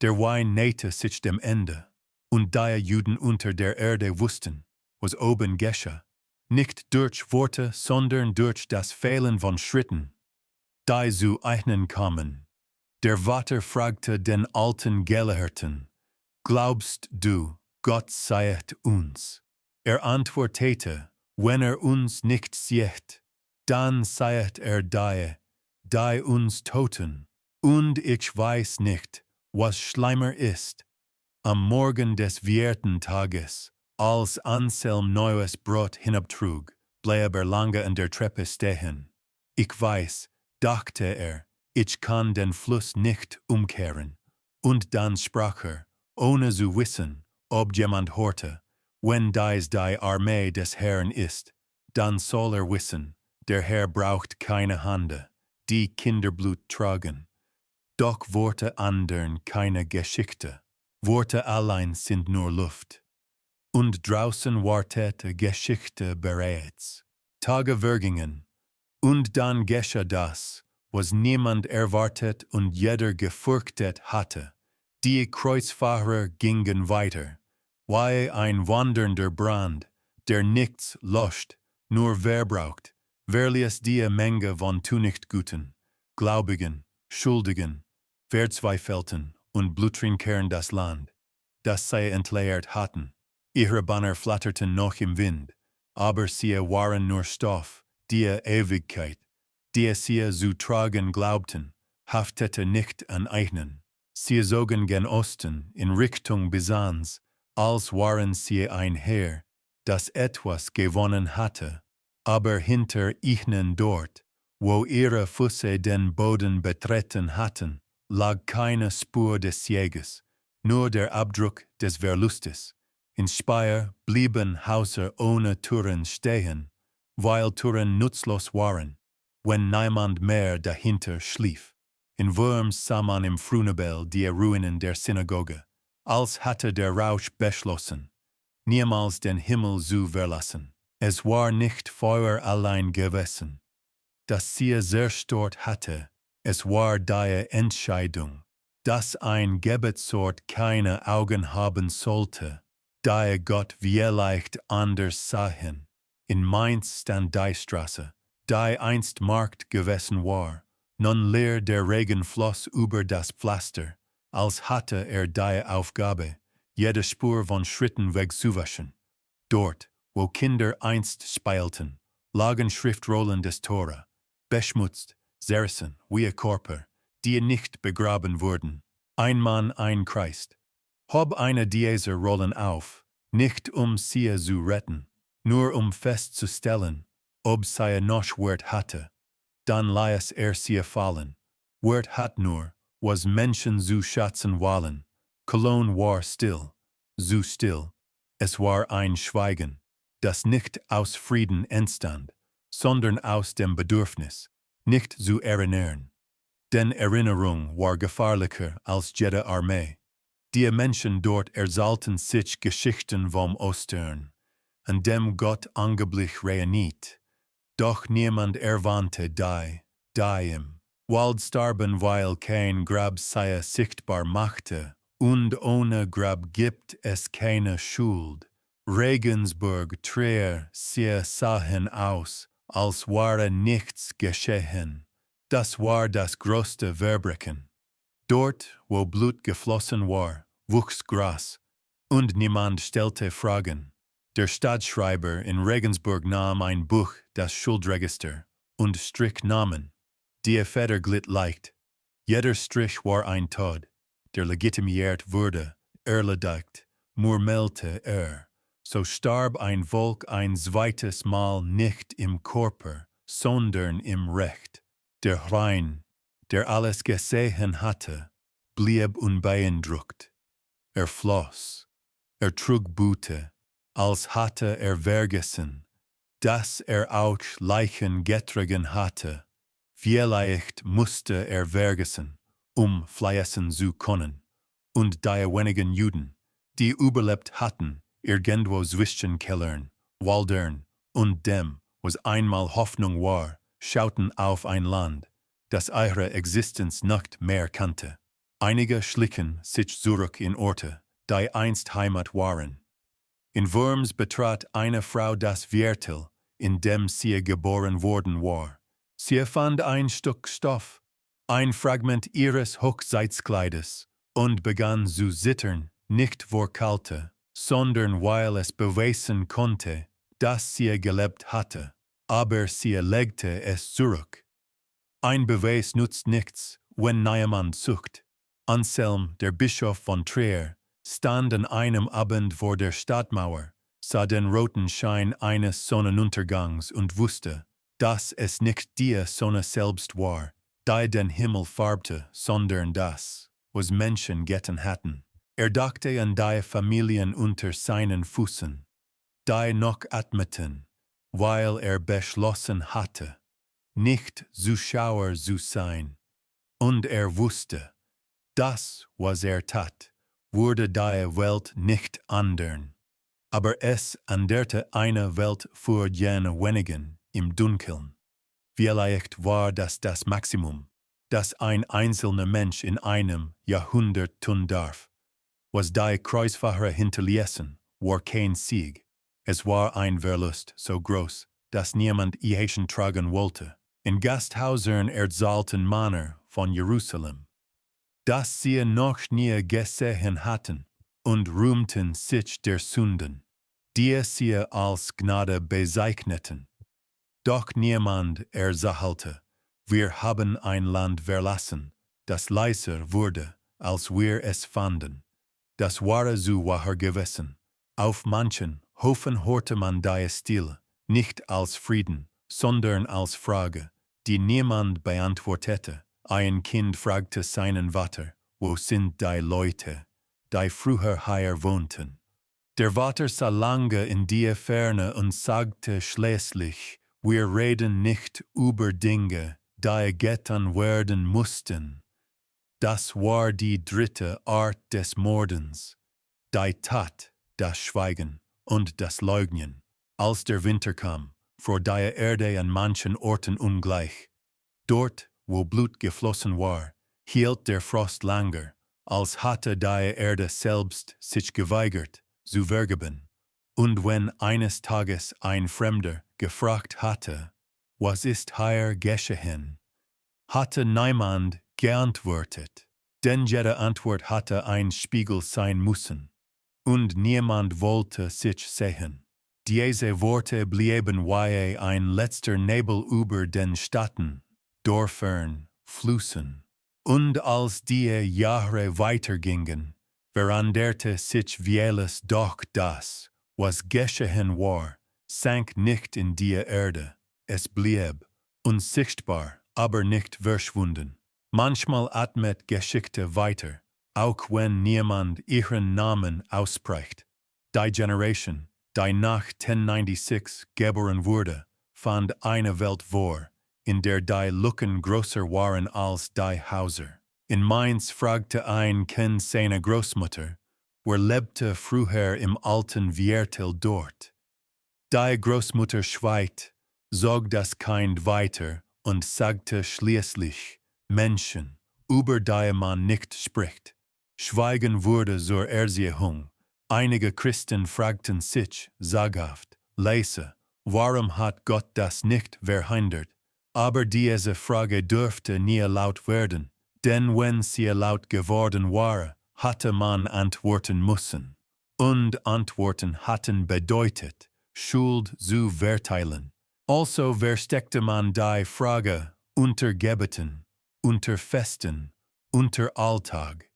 der Wein nähte sich dem Ende, und die Juden unter der Erde wussten, was oben geschah, nicht durch Worte, sondern durch das Fehlen von Schritten. Die zu ihnen kamen. Der Vater fragte den alten Gelehrten, glaubst du, Gott sieht uns? Antwortete, wenn uns nicht sieht, dann sieht die uns Toten, und ich weiß nicht, was schlimmer ist. Am Morgen des 4. Tages, als Anselm neues Brot hinabtrug, bleib lange an der Treppe stehen. Ich weiß, dachte ich kann den Fluss nicht umkehren. Und dann sprach ohne zu wissen, ob jemand hörte, wenn dies die Armee des Herrn ist, dann soll wissen, der Herr braucht keine Hände, die Kinderblut tragen. Doch Worte andern keine Geschichte, Worte allein sind nur Luft. Und draußen wartete Geschichte bereits. Tage vergingen, und dann geschah das, was niemand erwartet und jeder gefürchtet hatte. Die Kreuzfahrer gingen weiter, wie ein wandernder Brand, der nichts löscht, nur verbraucht, verlies die Menge von Tunichtguten, Gläubigen, Schuldigen, Verzweifelten und Bluttrinkern das Land, das sie entleert hatten. Ihre Banner flatterten noch im Wind, aber sie waren nur Stoff, die Ewigkeit, die sie zu tragen glaubten, haftete nicht an ihnen. Sie zogen gen Osten in Richtung Byzanz, als waren sie ein Heer, das etwas gewonnen hatte, aber hinter ihnen dort, wo ihre Füße den Boden betreten hatten, lag keine Spur des Sieges, nur der Abdruck des Verlustes. In Speyer blieben Häuser ohne Türen stehen, weil Türen nutzlos waren, wenn niemand mehr dahinter schlief. In Worms sah man im Frühnebel die Ruinen der Synagoge, als hatte der Rausch beschlossen, niemals den Himmel zu verlassen. Es war nicht Feuer allein gewesen, das sie zerstört hatte, es war die Entscheidung, dass ein Gebetsort keine Augen haben sollte, da Gott vielleicht anders sahen. In Mainz stand die Straße, die einst Markt gewesen war. Nun leer der Regen floss über das Pflaster, als hatte die Aufgabe, jede Spur von Schritten wegzuwaschen. Dort, wo Kinder einst spielten, lagen Schriftrollen des Tora, beschmutzt, zerrissen wie Körper, die nicht begraben wurden. Ein Mann, ein Christ. Hob eine dieser Rollen auf, nicht sie zu retten, nur festzustellen, ob sie noch Wert hatte. Dann ließ sie fallen. Wert hat nur, was Menschen zu schätzen wollen. Cologne war still, so still. Es war ein Schweigen, das nicht aus Frieden entstand, sondern aus dem Bedürfnis, nicht zu erinnern. Denn Erinnerung war gefahrlicher als jede Armee. Die Menschen dort erzählten sich Geschichten vom Ostern, an dem Gott angeblich reiniert. Doch niemand erwähnte die im Wald starben, weil kein Grab sie sichtbar machte, und ohne Grab gibt es keine Schuld. Regensburg, Trier, sie sahen aus, als wäre nichts geschehen. Das war das größte Verbrechen. Dort, wo Blut geflossen war, wuchs Gras, und niemand stellte Fragen. Der Stadtschreiber in Regensburg nahm ein Buch, das Schuldregister, und strich Namen. Die Feder glitt leicht. Jeder Strich war ein Tod, der legitimiert wurde, erledigt, murmelte So starb ein Volk ein zweites Mal nicht im Körper, sondern im Recht. Der Rhein, der alles gesehen hatte, blieb unbeeindruckt. Floss, trug Buße, als hatte vergessen, dass auch Leichen getragen hatte. Vielleicht musste vergessen, fließen zu können. Und die wenigen Juden, die überlebt hatten, irgendwo zwischen Kellern, Waldern und dem, was einmal Hoffnung war, schauten auf ein Land, das ihre Existenz nicht mehr kannte. Einige schlichen sich zurück in Orte, die einst Heimat waren. In Worms betrat eine Frau das Viertel, in dem sie geboren worden war. Sie fand ein Stück Stoff, ein Fragment ihres Hochzeitskleides, und begann zu zittern, nicht vor Kälte, sondern weil es beweisen konnte, dass sie gelebt hatte. Aber sie legte es zurück. Ein Beweis nutzt nichts, wenn niemand sucht. Anselm, der Bischof von Trier, stand an einem Abend vor der Stadtmauer, sah den roten Schein eines Sonnenuntergangs und wusste, dass es nicht die Sonne selbst war, die den Himmel färbte, sondern das, was Menschen getan hatten. Dachte an die Familien unter seinen Füßen, die noch atmeten, weil beschlossen hatte, nicht Zuschauer zu sein. Und wusste, das, was tat, würde die Welt nicht ändern. Aber es änderte eine Welt für jene wenigen im Dunkeln. Vielleicht war das Maximum, das ein einzelner Mensch in einem Jahrhundert tun darf. Was die Kreuzfahrer hinterließen, war kein Sieg. Es war ein Verlust so groß, dass niemand ihn tragen wollte. In Gasthäusern erzählten Männer von Jerusalem, dass sie noch nie gesehen hatten, und rühmten sich der Sünden, die sie als Gnade bezeichneten. Doch niemand erzählte, wir haben ein Land verlassen, das leiser wurde, als wir es fanden. Das war so wahr gewesen. Auf manchen Hofen hörte man die Stille, nicht als Frieden, sondern als Frage, die niemand beantwortete. Ein Kind fragte seinen Vater, wo sind die Leute, die früher hier wohnten? Der Vater sah lange in die Ferne und sagte schließlich, wir reden nicht über Dinge, die getan werden mussten. Das war die dritte Art des Mordens. Die Tat, das Schweigen und das Leugnen, als der Winter kam, vor der Erde an manchen Orten ungleich. Dort, wo Blut geflossen war, hielt der Frost langer, als hatte die Erde selbst sich geweigert, zu vergeben. Und wenn eines Tages ein Fremder gefragt hatte, was ist hier geschehen, hatte niemand geantwortet, denn jede Antwort hatte ein Spiegel sein müssen. Und niemand wollte sich sehen. Diese Worte blieben wie ein letzter Nebel über den Städten, Dörfern, Flüssen. Und als die Jahre weitergingen, veränderte sich vieles, doch das, was geschehen war, sank nicht in die Erde. Es blieb unsichtbar, aber nicht verschwunden. Manchmal atmet Geschichte weiter, auch wenn niemand ihren Namen ausspricht. Die Generation, die nach 1096 geboren wurde, fand eine Welt vor, in der die Lücken größer waren als die Häuser. In Mainz fragte ein Kind seine Großmutter, wer lebte früher im alten Viertel dort. Die Großmutter schweigt, sagt das Kind weiter und sagte schließlich, Menschen, über die man nicht spricht. Schweigen wurde zur Ersehung. Einige Christen fragten sich, zaghaft, leise, warum hat Gott das nicht verhindert? Aber diese Frage dürfte nie laut werden, denn wenn sie laut geworden war, hatte man antworten müssen. Und Antworten hatten bedeutet, Schuld zu verteilen. Also versteckte man die Frage unter Gebeten, unter Festen, unter Alltag.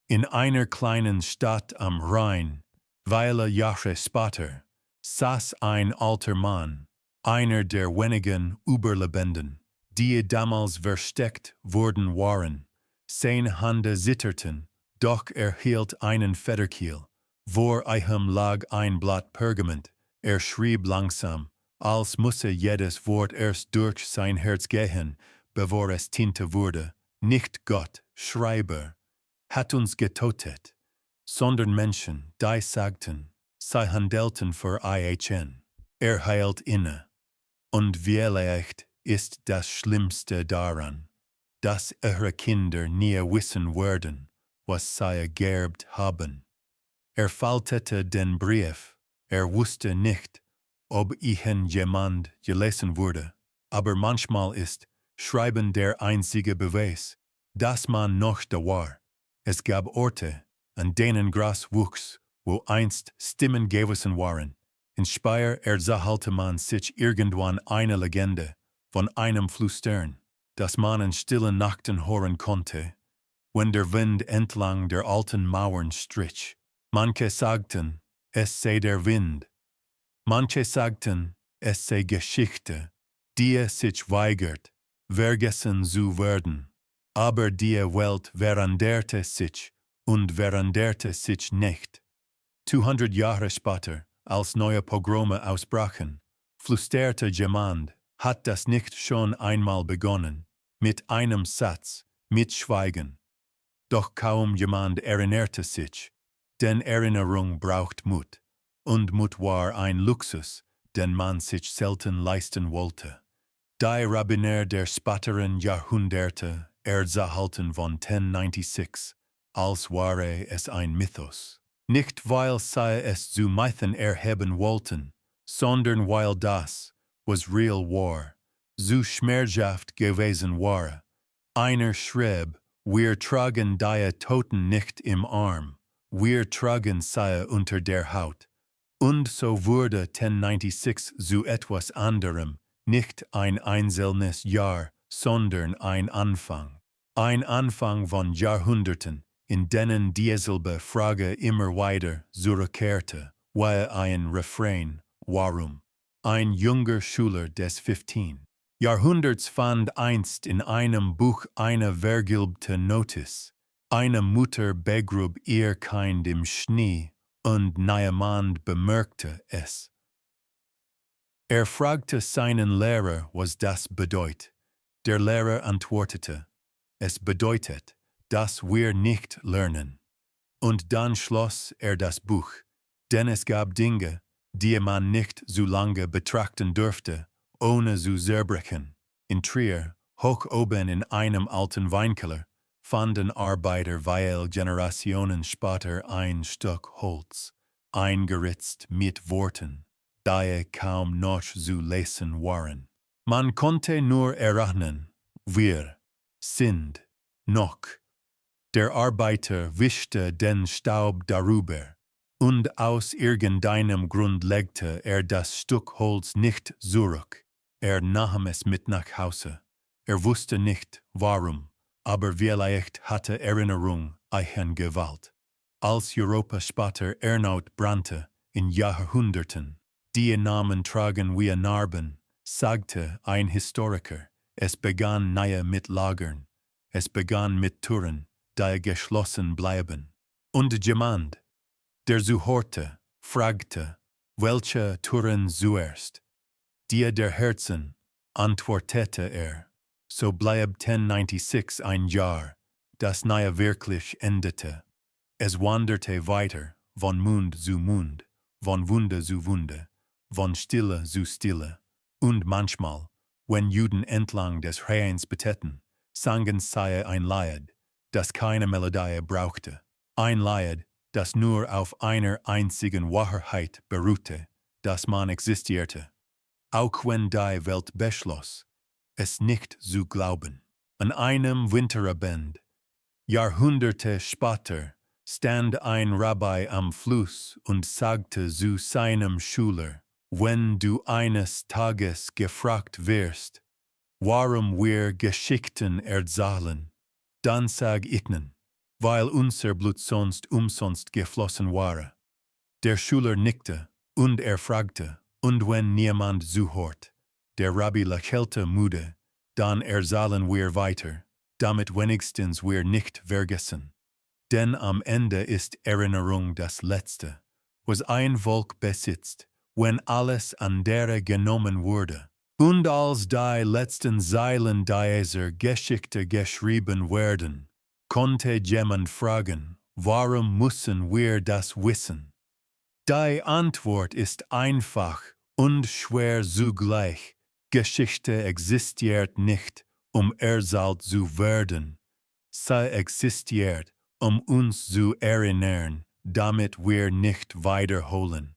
In einer kleinen Stadt am Rhein, viele Jahre später, saß ein alter Mann, einer der wenigen Überlebenden, die damals versteckt worden waren. Seine Hände zitterten, doch er hielt einen Federkiel. Vor ihm lag ein Blatt Pergament. Er schrieb langsam, als müsse jedes Wort erst durch sein Herz gehen, bevor es Tinte wurde. Nicht Gott, Schreiber, hat uns getötet, sondern Menschen, die sagten, sie handelten für ihn. Er hielt inne. Und vielleicht ist das Schlimmste daran, dass ihre Kinder nie wissen werden, was sie geerbt haben. Er faltete den Brief, er wusste nicht, ob ihn jemand gelesen wurde, aber manchmal ist Schreiben der einzige Beweis, dass man noch da war. Es gab Orte, an denen Gras wuchs, wo einst Stimmen gewesen waren. In Speyer erzahalte man sich irgendwann eine Legende von einem Flüstern, das man in stillen Nachten hören konnte, wenn der Wind entlang der alten Mauern strich. Manche sagten, es sei der Wind. Manche sagten, es sei Geschichte, die sich weigert, vergessen zu werden. Aber die Welt veränderte sich und veränderte sich nicht. 200 Jahre später, als neue Pogrome ausbrachen, flüsterte jemand, hat das nicht schon einmal begonnen, mit einem Satz, mit Schweigen. Doch kaum jemand erinnerte sich, denn Erinnerung braucht Mut, und Mut war ein Luxus, den man sich selten leisten wollte. Die Rabbiner der späteren Jahrhunderte erzahlten von 1096, als wäre es ein Mythos. Nicht weil sie es zu Mythen erheben wollten, sondern weil das, was real war, so schmerzhaft gewesen war. Einer schrieb, wir tragen die Toten nicht im Arm, wir tragen sie unter der Haut. Und so wurde 1096 zu etwas anderem, nicht ein einzelnes Jahr, sondern ein Anfang. Ein Anfang von Jahrhunderten, in denen dieselbe Frage immer weiter zurückkehrte, wie ein Refrain, warum? Ein junger Schüler des 15. Jahrhunderts fand einst in einem Buch eine vergilbte Notiz. Eine Mutter begrub ihr Kind im Schnee und niemand bemerkte es. Fragte seinen Lehrer, was das bedeutet. Der Lehrer antwortete, es bedeutet, dass wir nicht lernen. Und dann schloss das Buch, denn es gab Dinge, die man nicht so lange betrachten dürfte, ohne zu zerbrechen. In Trier, hoch oben in einem alten Weinkeller, fanden Arbeiter weil Generationen später ein Stück Holz, eingeritzt mit Worten, die kaum noch zu lesen waren. Man konnte nur erahnen, wir sind noch. Der Arbeiter wischte den Staub darüber, und aus irgendeinem Grund legte das Stück Holz nicht zurück. Nahm es mit nach Hause. Wusste nicht, warum, aber vielleicht hatte Erinnerung eine Gewalt. Als Europa später erneut brannte, in Jahrhunderten, die Namen tragen wie Narben, sagte ein Historiker, es begann nahe mit Lagern, es begann mit Türen, die geschlossen bleiben. Und jemand, der zuhörte, fragte, welche Türen zuerst? Die der Herzen, antwortete so bleibt 1096 ein Jahr, das nahe wirklich endete. Es wanderte weiter, von Mund zu Mund, von Wunde zu Wunde, von Stille zu Stille. Und manchmal, wenn Juden entlang des Rheins betäten, sangen sie ein Lied, das keine Melodie brauchte. Ein Lied, das nur auf einer einzigen Wahrheit beruhte, dass man existierte. Auch wenn die Welt beschloss, es nicht zu glauben. An einem Winterabend, Jahrhunderte später, stand ein Rabbi am Fluss und sagte zu seinem Schüler, wenn du eines Tages gefragt wirst, warum wir Geschichten erzählen, dann sag ihnen, weil unser Blut sonst umsonst geflossen war. Der Schüler nickte, und fragte, und wenn niemand zuhört? Der Rabbi lächelte müde, dann erzählen wir weiter, damit wenigstens wir nicht vergessen. Denn am Ende ist Erinnerung das Letzte, was ein Volk besitzt, wenn alles andere genommen wurde. Und als die letzten Zeilen dieser Geschichte geschrieben werden, konnte jemand fragen, warum müssen wir das wissen? Die Antwort ist einfach und schwer zugleich. Geschichte existiert nicht, erzählt zu werden. Sie existiert, uns zu erinnern, damit wir nicht wiederholen.